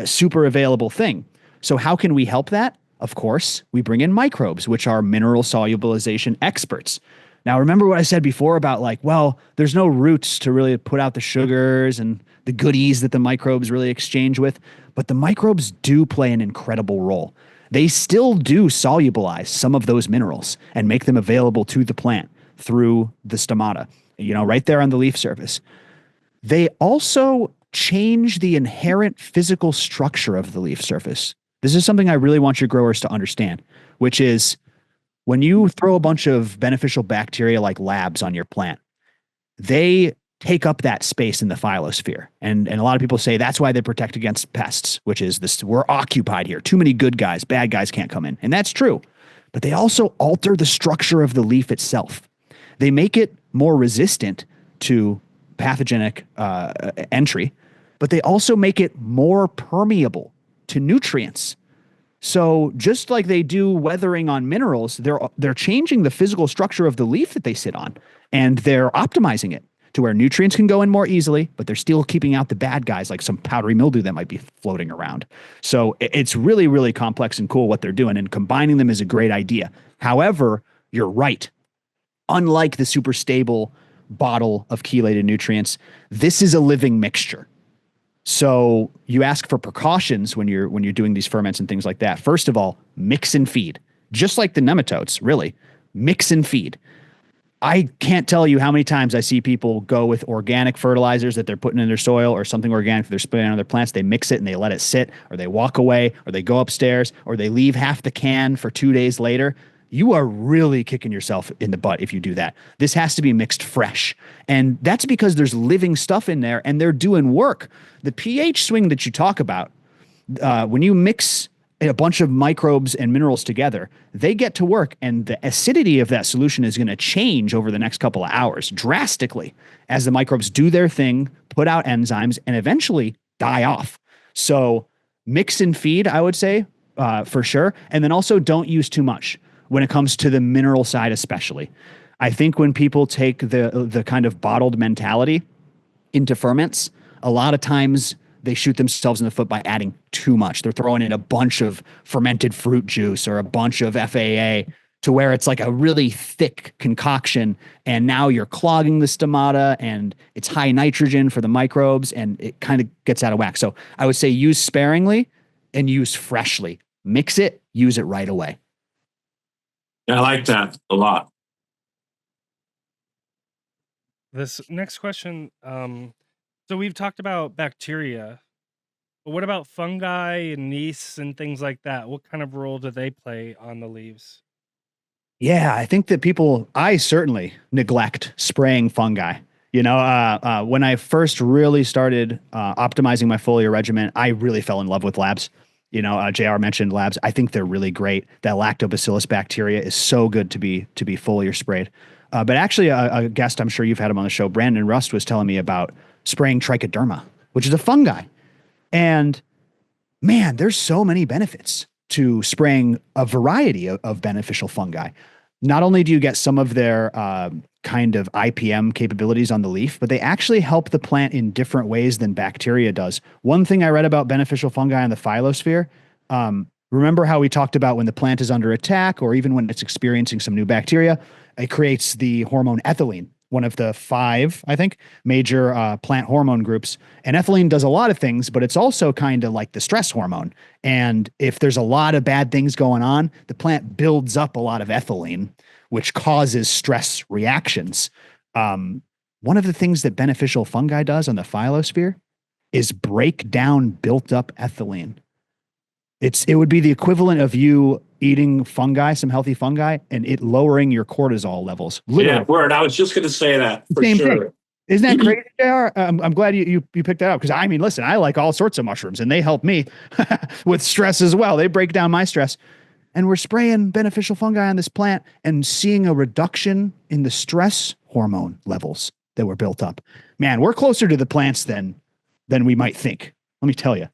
super available thing. So how can we help that? Of course, we bring in microbes, which are mineral solubilization experts. Now, remember what I said before about like, well, there's no roots to really put out the sugars and the goodies that the microbes really exchange with, but the microbes do play an incredible role. They still do solubilize some of those minerals and make them available to the plant through the stomata, right there on the leaf surface. They also change the inherent physical structure of the leaf surface. This is something I really want your growers to understand, which is when you throw a bunch of beneficial bacteria like labs on your plant, they take up that space in the phyllosphere. And a lot of people say that's why they protect against pests, which is this, we're occupied here. Too many good guys, bad guys can't come in. And that's true. But they also alter the structure of the leaf itself. They make it more resistant to pathogenic entry, but they also make it more permeable to nutrients. So just like they do weathering on minerals, they're changing the physical structure of the leaf that they sit on, and they're optimizing it to where nutrients can go in more easily, but they're still keeping out the bad guys like some powdery mildew that might be floating around. So it's really, really complex and cool what they're doing, and combining them is a great idea. However, you're right. Unlike the super stable bottle of chelated nutrients, this is a living mixture. So you ask for precautions when you're doing these ferments and things like that. First of all, mix and feed. Just like the nematodes, really. Mix and feed. I can't tell you how many times I see people go with organic fertilizers that they're putting in their soil or something organic that they're spraying on their plants. They mix it and they let it sit, or they walk away, or they go upstairs, or they leave half the can for 2 days later. You are really kicking yourself in the butt if you do that. This has to be mixed fresh. And that's because there's living stuff in there and they're doing work. The pH swing that you talk about, when you mix a bunch of microbes and minerals together, they get to work, and the acidity of that solution is going to change over the next couple of hours drastically as the microbes do their thing, put out enzymes, and eventually die off. So mix and feed, I would say, for sure. And then also don't use too much when it comes to the mineral side especially. I think when people take the kind of bottled mentality into ferments, a lot of times they shoot themselves in the foot by adding too much. They're throwing in a bunch of fermented fruit juice or a bunch of FAA to where it's like a really thick concoction, and now you're clogging the stomata and it's high nitrogen for the microbes and it kind of gets out of whack. So I would say use sparingly and use freshly. Mix it, use it right away. Yeah, I like that a lot. This next question, so we've talked about bacteria, but what about fungi and yeasts and things like that? What kind of role do they play on the leaves? Yeah, I think that I certainly neglect spraying fungi. When I first really started optimizing my foliar regimen, I really fell in love with labs. JR mentioned labs. I think they're really great. That lactobacillus bacteria is so good to be foliar sprayed. But actually, a guest, I'm sure you've had him on the show, Brandon Rust, was telling me about spraying trichoderma, which is a fungi. And man, there's so many benefits to spraying a variety of beneficial fungi. Not only do you get some of their kind of IPM capabilities on the leaf, but they actually help the plant in different ways than bacteria does. One thing I read about beneficial fungi on the phyllosphere, remember how we talked about when the plant is under attack or even when it's experiencing some new bacteria, it creates the hormone ethylene, one of the 5, I think, major plant hormone groups. And ethylene does a lot of things, but it's also kind of like the stress hormone. And if there's a lot of bad things going on, the plant builds up a lot of ethylene, which causes stress reactions. One of the things that beneficial fungi does on the phyllosphere is break down built up ethylene. It would be the equivalent of you eating fungi, some healthy fungi, and it lowering your cortisol levels. Literally. Yeah, word. I was just going to say that for Same sure. thing. Isn't that crazy, JR? I'm glad you picked that up because I mean, listen, I like all sorts of mushrooms and they help me with stress as well. They break down my stress. And we're spraying beneficial fungi on this plant and seeing a reduction in the stress hormone levels that were built up. Man, we're closer to the plants than we might think. Let me tell you.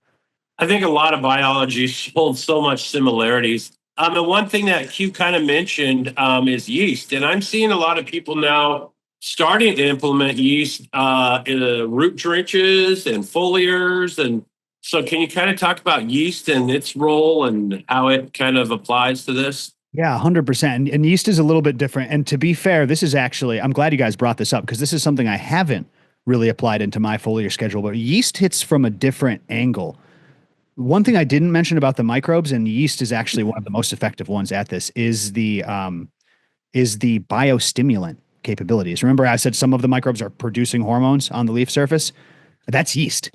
I think a lot of biology holds so much similarities. And one thing that Q kind of mentioned is yeast, and I'm seeing a lot of people now starting to implement yeast in root drenches and foliars. And so, can you kind of talk about yeast and its role and how it kind of applies to this? Yeah, 100%. And yeast is a little bit different. And to be fair, this is actually, I'm glad you guys brought this up because this is something I haven't really applied into my foliar schedule, but yeast hits from a different angle. One thing I didn't mention about the microbes, and yeast is actually one of the most effective ones at this, is the biostimulant capabilities. Remember, I said some of the microbes are producing hormones on the leaf surface? That's yeast.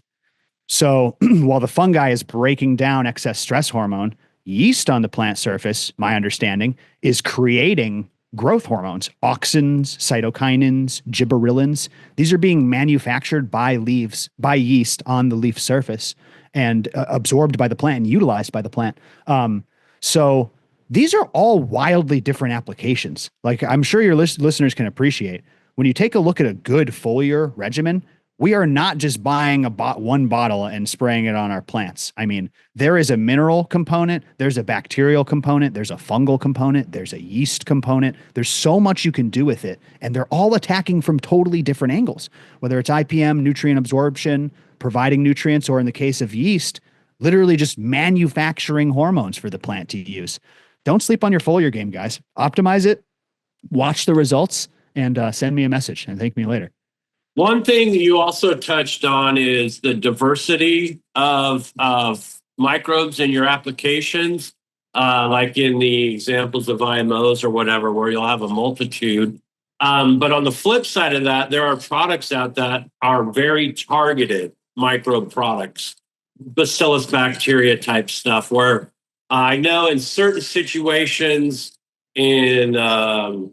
So while the fungi is breaking down excess stress hormone, yeast on the plant surface, my understanding, is creating growth hormones, auxins, cytokinins, gibberellins. These are being manufactured by yeast on the leaf surface and absorbed by the plant and utilized by the plant. So these are all wildly different applications. Like I'm sure your listeners can appreciate. When you take a look at a good foliar regimen, we are not just buying one bottle and spraying it on our plants. I mean, there is a mineral component, there's a bacterial component, there's a fungal component, there's a yeast component. There's so much you can do with it. And they're all attacking from totally different angles, whether it's IPM, nutrient absorption, providing nutrients, or in the case of yeast, literally just manufacturing hormones for the plant to use. Don't sleep on your foliar game, guys. Optimize it, watch the results, and send me a message and thank me later. One thing you also touched on is the diversity of microbes in your applications, like in the examples of IMOs or whatever, where you'll have a multitude. But on the flip side of that, there are products out that are very targeted microbe products, bacillus bacteria type stuff, where I know in certain situations, in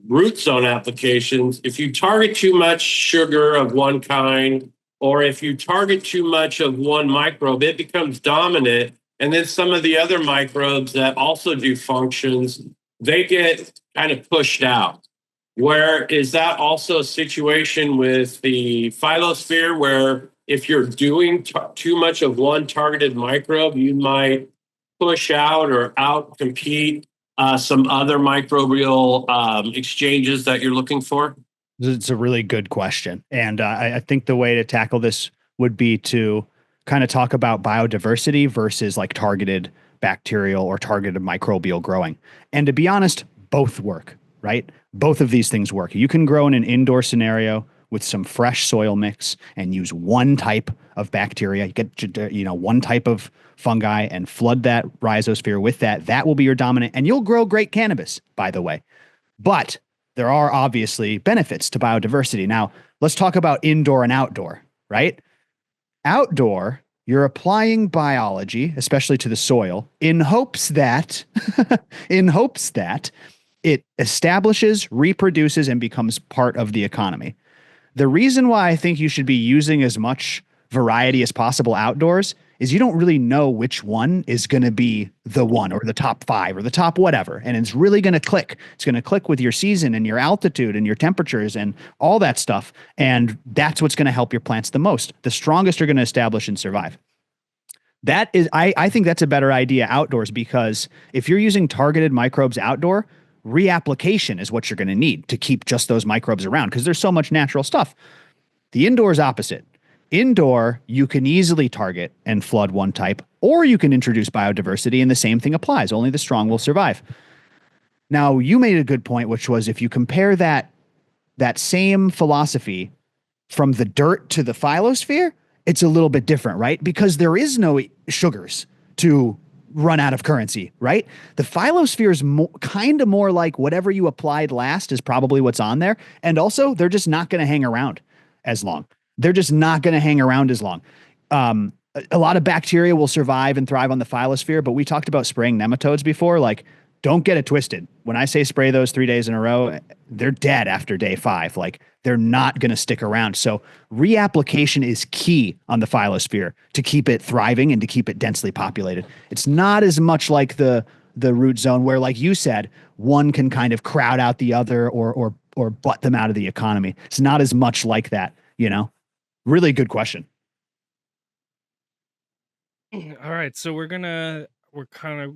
root zone applications, if you target too much sugar of one kind, or if you target too much of one microbe, it becomes dominant. And then some of the other microbes that also do functions, they get kind of pushed out. Where is that also a situation with the phylosphere where if you're doing too much of one targeted microbe, you might push out or out compete some other microbial exchanges that you're looking for? It's a really good question. And I think the way to tackle this would be to kind of talk about biodiversity versus like targeted bacterial or targeted microbial growing. And to be honest, both work, right? Both of these things work. You can grow in an indoor scenario with some fresh soil mix and use one type of bacteria. You get, one type of fungi and flood that rhizosphere with that. That will be your dominant, and you'll grow great cannabis, by the way. But there are obviously benefits to biodiversity. Now, let's talk about indoor and outdoor, right? Outdoor, you're applying biology, especially to the soil, in hopes that it establishes, reproduces, and becomes part of the economy. The reason why I think you should be using as much variety as possible outdoors is you don't really know which one is going to be the one or the top 5 or the top whatever. And it's really going to click. It's going to click with your season and your altitude and your temperatures and all that stuff. And that's what's going to help your plants the most. The strongest are going to establish and survive. That is, I think that's a better idea outdoors, because if you're using targeted microbes outdoor, reapplication is what you're going to need to keep just those microbes around, because there's so much natural stuff. The indoor is opposite. Indoor, you can easily target and flood one type, or you can introduce biodiversity, and the same thing applies. Only the strong will survive. Now, you made a good point, which was if you compare that same philosophy from the dirt to the phylosphere, it's a little bit different, right? Because there is no sugars to run out of currency, right? The phylosphere is kind of more like whatever you applied last is probably what's on there. And they're just not going to hang around as long. a lot of bacteria will survive and thrive on the phylosphere, but we talked about spraying nematodes before. Like, don't get it twisted. When I say spray those 3 days in a row, they're dead after day 5. Like, they're not going to stick around. So reapplication is key on the phylosphere to keep it thriving and to keep it densely populated. It's not as much like the root zone where, like you said, one can kind of crowd out the other or butt them out of the economy. It's not as much like that, you know? Really good question. All right, so we're kind of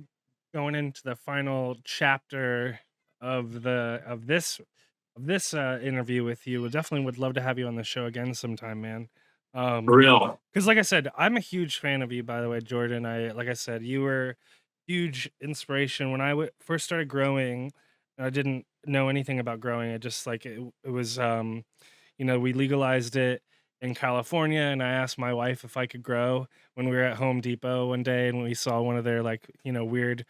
going into the final chapter of this interview with you. We definitely would love to have you on the show again sometime, man. For real. Because like I said, I'm a huge fan of you, by the way, Jordan. Like I said, you were huge inspiration when I first started growing. I didn't know anything about growing. I just like it was we legalized it in California, and I asked my wife if I could grow when we were at Home Depot one day, and we saw one of their weird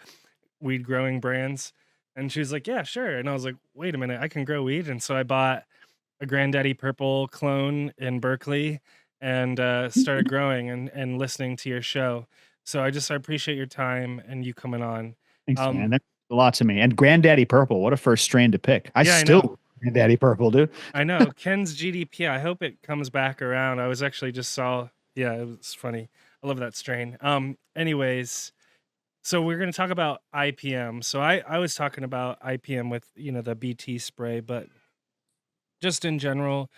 weed growing brands, and she was like, "Yeah, sure." And I was like, "Wait a minute, I can grow weed." And so I bought a Granddaddy Purple clone in Berkeley and started growing and listening to your show. So I appreciate your time and you coming on. Thanks, man. Um, That means a lot to me. And Granddaddy Purple, what a first strain to pick. I yeah, I still know. Granddaddy Purple, dude. I know. Ken's GDP. I hope it comes back around. I was actually just saw. Yeah, it was funny. I love that strain. Anyways, so we're gonna talk about IPM. So I was talking about IPM with the BT spray, but just in general,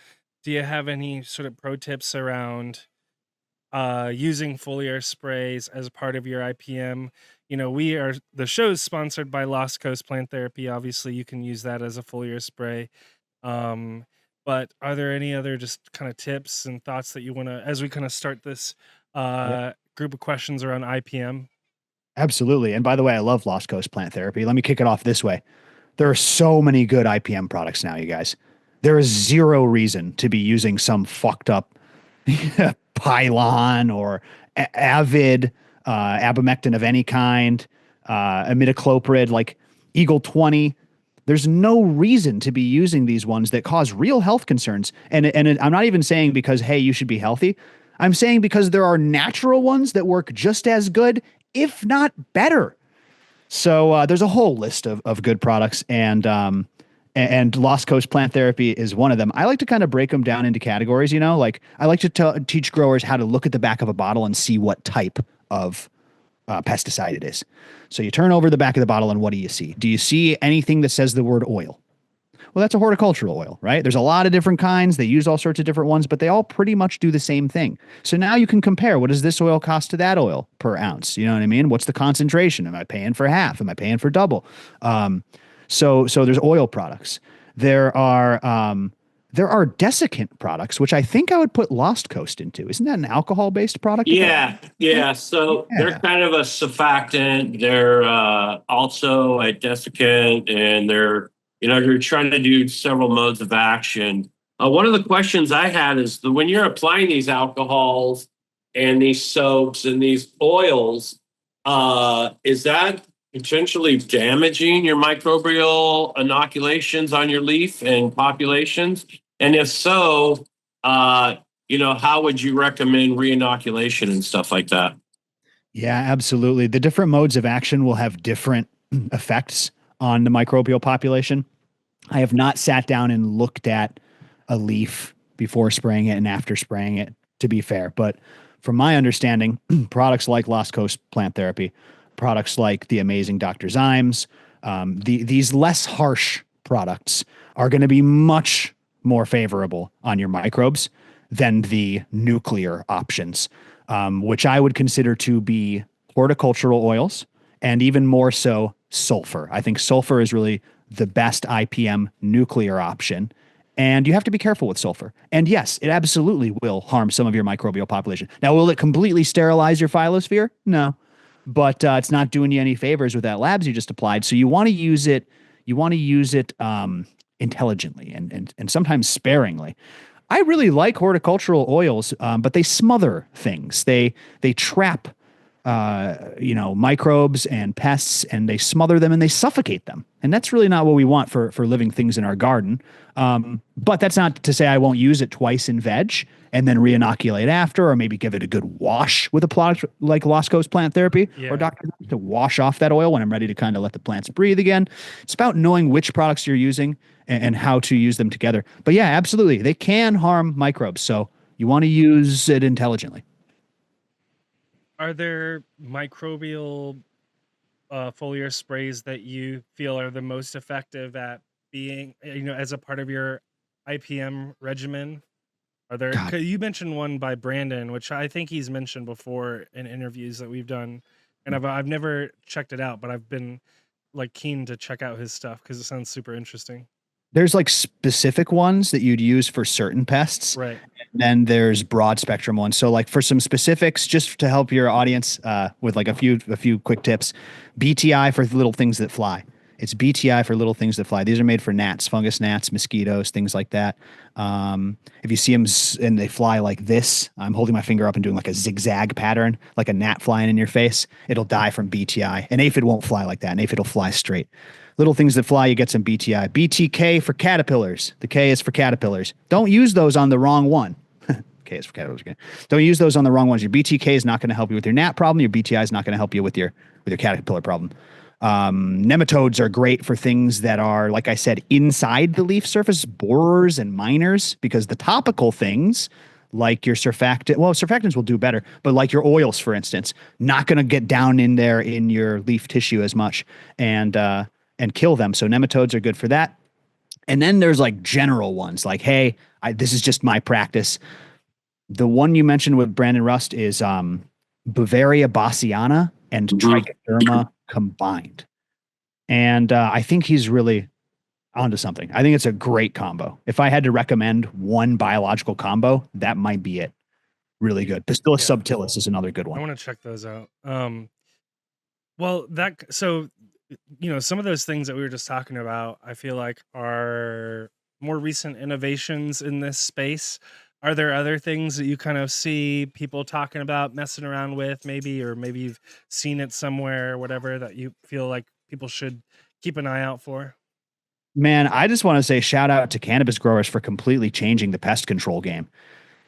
do you have any sort of pro tips around using foliar sprays as part of your IPM? The show's sponsored by Lost Coast Plant Therapy. Obviously, you can use that as a foliar spray. Um, but are there any other just kind of tips and thoughts that you want to, as we kind of start this Yeah, group of questions around IPM? absolutely. And by the way, I love Lost Coast Plant Therapy. Let me kick it off this way. There are so many good IPM products now, you guys. There is zero reason to be using some fucked up pylon or avid abamectin of any kind, imidacloprid, like Eagle 20. There's no reason to be using these ones that cause real health concerns. And I'm not even saying because, hey, you should be healthy. I'm saying because there are natural ones that work just as good, if not better. So there's a whole list of good products, and Lost Coast Plant Therapy is one of them. I like to kind of break them down into categories. Like I like to teach growers how to look at the back of a bottle and see what type of pesticide it is. So you turn over the back of the bottle, and what do you see? Do you see anything that says the word oil? Well, that's a horticultural oil, right? There's a lot of different kinds. They use all sorts of different ones, but they all pretty much do the same thing. So now you can compare, what does this oil cost to that oil per ounce? You know what I mean? What's the concentration? Am I paying for half? Am I paying for double? So there's oil products. There are desiccant products, which I think I would put Lost Coast into. Isn't that an alcohol-based product? Yeah. So they're Yeah. kind of a surfactant. They're also a desiccant, and you're trying to do several modes of action. One of the questions I had is when you're applying these alcohols and these soaps and these oils, is that potentially damaging your microbial inoculations on your leaf and populations? And if so, how would you recommend reinoculation and stuff like that? Yeah, absolutely. The different modes of action will have different effects on the microbial population. I have not sat down and looked at a leaf before spraying it and after spraying it, to be fair. But from my understanding, products like Lost Coast Plant Therapy, products like the amazing Dr. Zymes, these less harsh products are going to be much more favorable on your microbes than the nuclear options, which I would consider to be horticultural oils and even more so sulfur. I think sulfur is really the best IPM nuclear option. And you have to be careful with sulfur. And yes, it absolutely will harm some of your microbial population. Now, will it completely sterilize your phylosphere? No, but it's not doing you any favors with that labs you just applied. So you want to use it. You want to use it intelligently and sometimes sparingly. I really like horticultural oils, but they smother things. They trap microbes and pests, and they smother them and they suffocate them. And that's really not what we want for living things in our garden. But that's not to say I won't use it twice in veg and then re-inoculate after, or maybe give it a good wash with a product like Losco's Plant Therapy or Dr. to wash off that oil when I'm ready to kind of let the plants breathe again. It's about knowing which products you're using and how to use them together. But yeah, absolutely. They can harm microbes. So you want to use it intelligently. Are there microbial foliar sprays that you feel are the most effective at being, as a part of your IPM regimen? Are there? God, 'Cause you mentioned one by Brandon, which I think he's mentioned before in interviews that we've done, and I've never checked it out, but I've been like keen to check out his stuff because it sounds super interesting. there's like specific ones that you'd use for certain pests. Right. And then there's broad spectrum ones. So like for some specifics, just to help your audience with like a few quick tips, BTI for little things that fly. It's BTI for little things that fly. These are made for gnats, fungus gnats, mosquitoes, things like that. If you see them and they fly like this, I'm holding my finger up and doing like a zigzag pattern, like a gnat flying in your face, it'll die from BTI. An aphid won't fly like that. An aphid will fly straight. Little things that fly, you get some BTI. BTK for caterpillars. The K is for caterpillars. Don't use those on the wrong one. K is for caterpillars again. Don't use those on the wrong ones. Your BTK is not going to help you with your gnat problem. Your BTI is not going to help you with your caterpillar problem. Nematodes are great for things that are, like I said, inside the leaf surface, borers and miners, because the topical things like your surfactants will do better, but like your oils, for instance, not going to get down in there in your leaf tissue as much and kill them. So nematodes are good for that. And then there's like general ones like, hey, this is just my practice. The one you mentioned with Brandon Rust is Bavaria bassiana and trichoderma combined. And I think he's really onto something. I think it's a great combo. If I had to recommend one biological combo, that might be it. Really good. Bacillus subtilis is another good I one. want to check those out. Some of those things that we were just talking about, I feel like are more recent innovations in this space. Are there other things that you kind of see people talking about, messing around with, maybe, or maybe you've seen it somewhere or whatever that you feel like people should keep an eye out for? Man, I just want to say shout out to cannabis growers for completely changing the pest control game.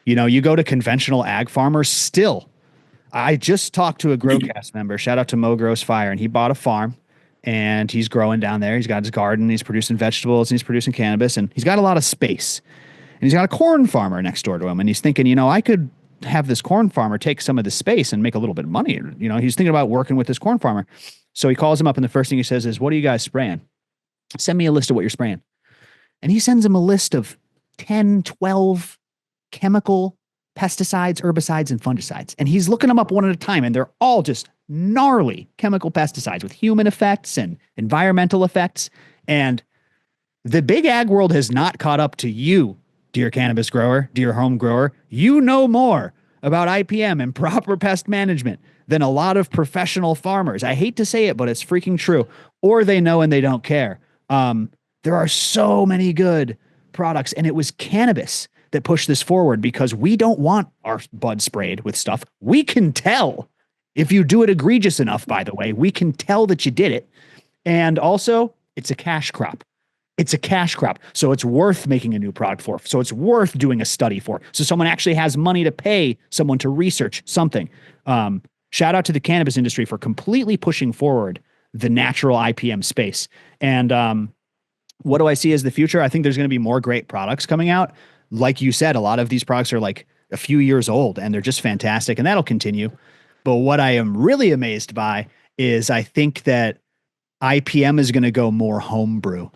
You go to conventional ag farmers still. I just talked to a Growcast member. Shout out to Mo Grows Fire, and he bought a farm and he's growing down there. He's got his garden, he's producing vegetables, and he's producing cannabis, and he's got a lot of space. And he's got a corn farmer next door to him, and he's thinking, I could have this corn farmer take some of the space and make a little bit of money. He's thinking about working with this corn farmer. So he calls him up, and the first thing he says is, "What are you guys spraying? Send me a list of what you're spraying." And he sends him a list of 10, 12 chemical pesticides, herbicides, and fungicides. And he's looking them up one at a time, and they're all just gnarly chemical pesticides with human effects and environmental effects. And the big ag world has not caught up to you, dear cannabis grower, dear home grower. You know more about IPM and proper pest management than a lot of professional farmers. I hate to say it, but it's freaking true. Or they know and they don't care. There are so many good products, and it was cannabis that pushed this forward because we don't want our bud sprayed with stuff. We can tell if you do it egregious enough, by the way. We can tell that you did it. And also, it's a cash crop. It's a cash crop. So it's worth making a new product for. So it's worth doing a study for. So someone actually has money to pay someone to research something. Shout out to the cannabis industry for completely pushing forward the natural IPM space. And what do I see as the future? I think there's going to be more great products coming out. Like you said, a lot of these products are like a few years old and they're just fantastic, and that'll continue. But what I am really amazed by is I think that IPM is going to go more homebrew.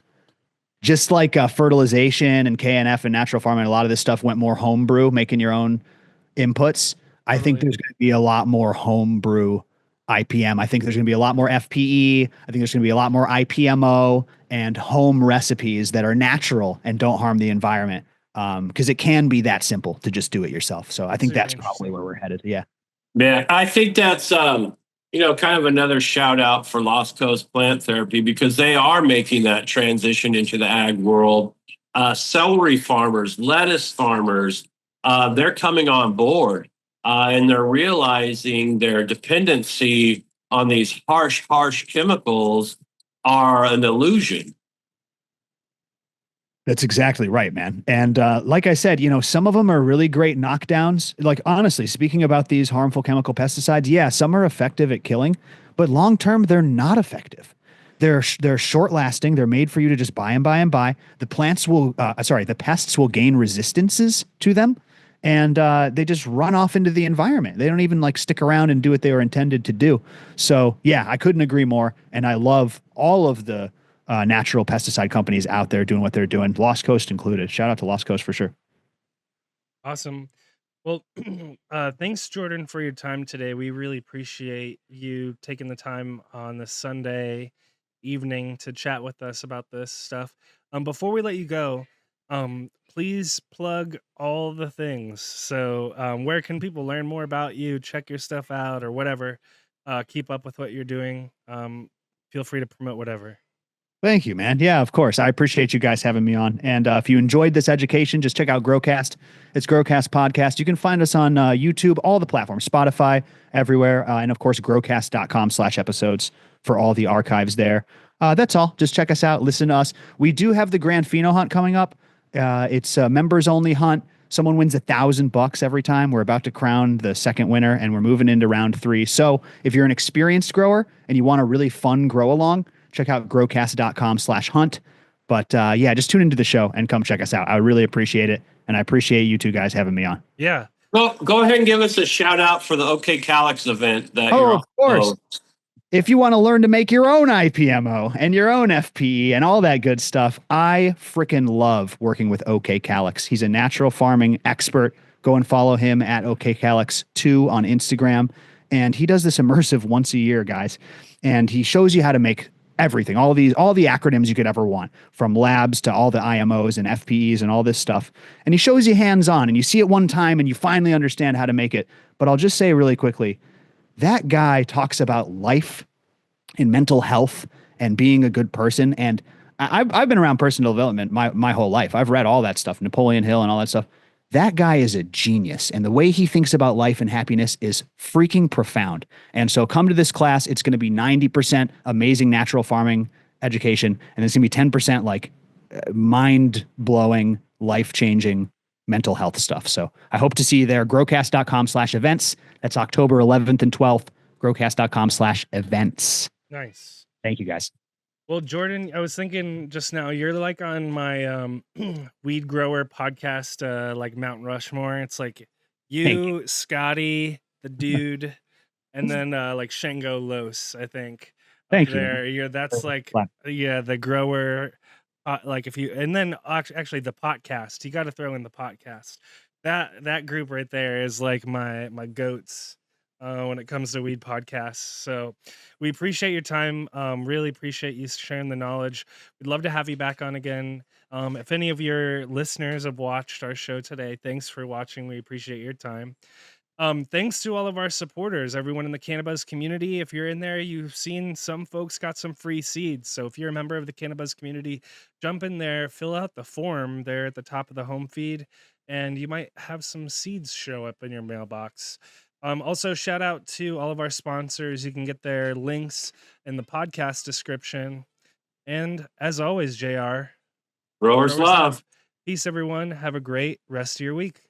Just like fertilization and KNF and natural farming, a lot of this stuff went more homebrew, making your own inputs. I think there's going to be a lot more homebrew IPM. I think there's going to be a lot more FPE. I think there's going to be a lot more IPMO and home recipes that are natural and don't harm the environment. Because it can be that simple to just do it yourself. So I think that's probably where we're headed. Yeah. Yeah, I think that's kind of another shout out for Losco's Plant Therapy, because they are making that transition into the ag world. Celery farmers, lettuce farmers, they're coming on board. and they're realizing their dependency on these harsh chemicals are an illusion. That's exactly right, man. And like I said, some of them are really great knockdowns. Like, honestly, speaking about these harmful chemical pesticides, yeah, some are effective at killing, but long term, they're not effective. They're short lasting. They're made for you to just buy and buy and buy. The pests will gain resistances to them, and they just run off into the environment. They don't even like stick around and do what they were intended to do. So yeah, I couldn't agree more. And I love all of the natural pesticide companies out there doing what they're doing, Lost Coast included. Shout out to Lost Coast for sure. Awesome. Well, thanks, Jordan, for your time today. We really appreciate you taking the time on this Sunday evening to chat with us about this stuff. Before we let you go, please plug all the things. So, where can people learn more about you, check your stuff out, or whatever? Keep up with what you're doing. Feel free to promote whatever. Thank you, man. Yeah, of course. I appreciate you guys having me on. And if you enjoyed this education, just check out Growcast. It's Growcast Podcast. You can find us on YouTube, all the platforms, Spotify, everywhere. And of course, growcast.com/episodes for all the archives there. That's all. Just check us out. Listen to us. We do have the Grand Pheno Hunt coming up. It's a members only hunt. Someone wins $1,000 every time. We're about to crown the second winner, and we're moving into round 3. So if you're an experienced grower and you want a really fun grow along, check out growcast.com/hunt. But yeah, just tune into the show and come check us out. I really appreciate it. And I appreciate you two guys having me on. Yeah. Well, go ahead and give us a shout out for the OK Calyx event that you're of course. If you want to learn to make your own IPMO and your own FPE and all that good stuff, I freaking love working with OK Calyx. He's a natural farming expert. Go and follow him at OK Calyx2 on Instagram. And he does this immersive once a year, guys. And he shows you how to make everything, all the acronyms you could ever want, from labs to all the IMOs and FPEs and all this stuff. And he shows you hands-on, and you see it one time and you finally understand how to make it. But I'll just say really quickly, that guy talks about life and mental health and being a good person. And I've been around personal development my whole life. I've read all that stuff, Napoleon Hill and all that stuff. That guy is a genius, and the way he thinks about life and happiness is freaking profound. And so come to this class. It's going to be 90% amazing natural farming education, and it's going to be 10% like mind-blowing, life-changing mental health stuff. So I hope to see you there. Growcast.com/events. That's October 11th and 12th. Growcast.com/events. Nice. Thank you, guys. Well, Jordan, I was thinking just now, you're like on my weed grower podcast, like Mount Rushmore. It's like you, Scotty, the dude, and then like Shango Los, I think. Thank you. There, that's like the grower. Like if you, and then actually the podcast, you got to throw in the podcast. That group right there is like my goats. When it comes to weed podcasts. So we appreciate your time. Really appreciate you sharing the knowledge. We'd love to have you back on again. If any of your listeners have watched our show today, thanks for watching. We appreciate your time. Thanks to all of our supporters, everyone in the CannaBuzz community. If you're in there, you've seen some folks got some free seeds. So if you're a member of the CannaBuzz community, jump in there, fill out the form there at the top of the home feed, and you might have some seeds show up in your mailbox. Also, shout out to all of our sponsors. You can get their links in the podcast description. And as always, JR, Growers love. Peace, everyone. Have a great rest of your week.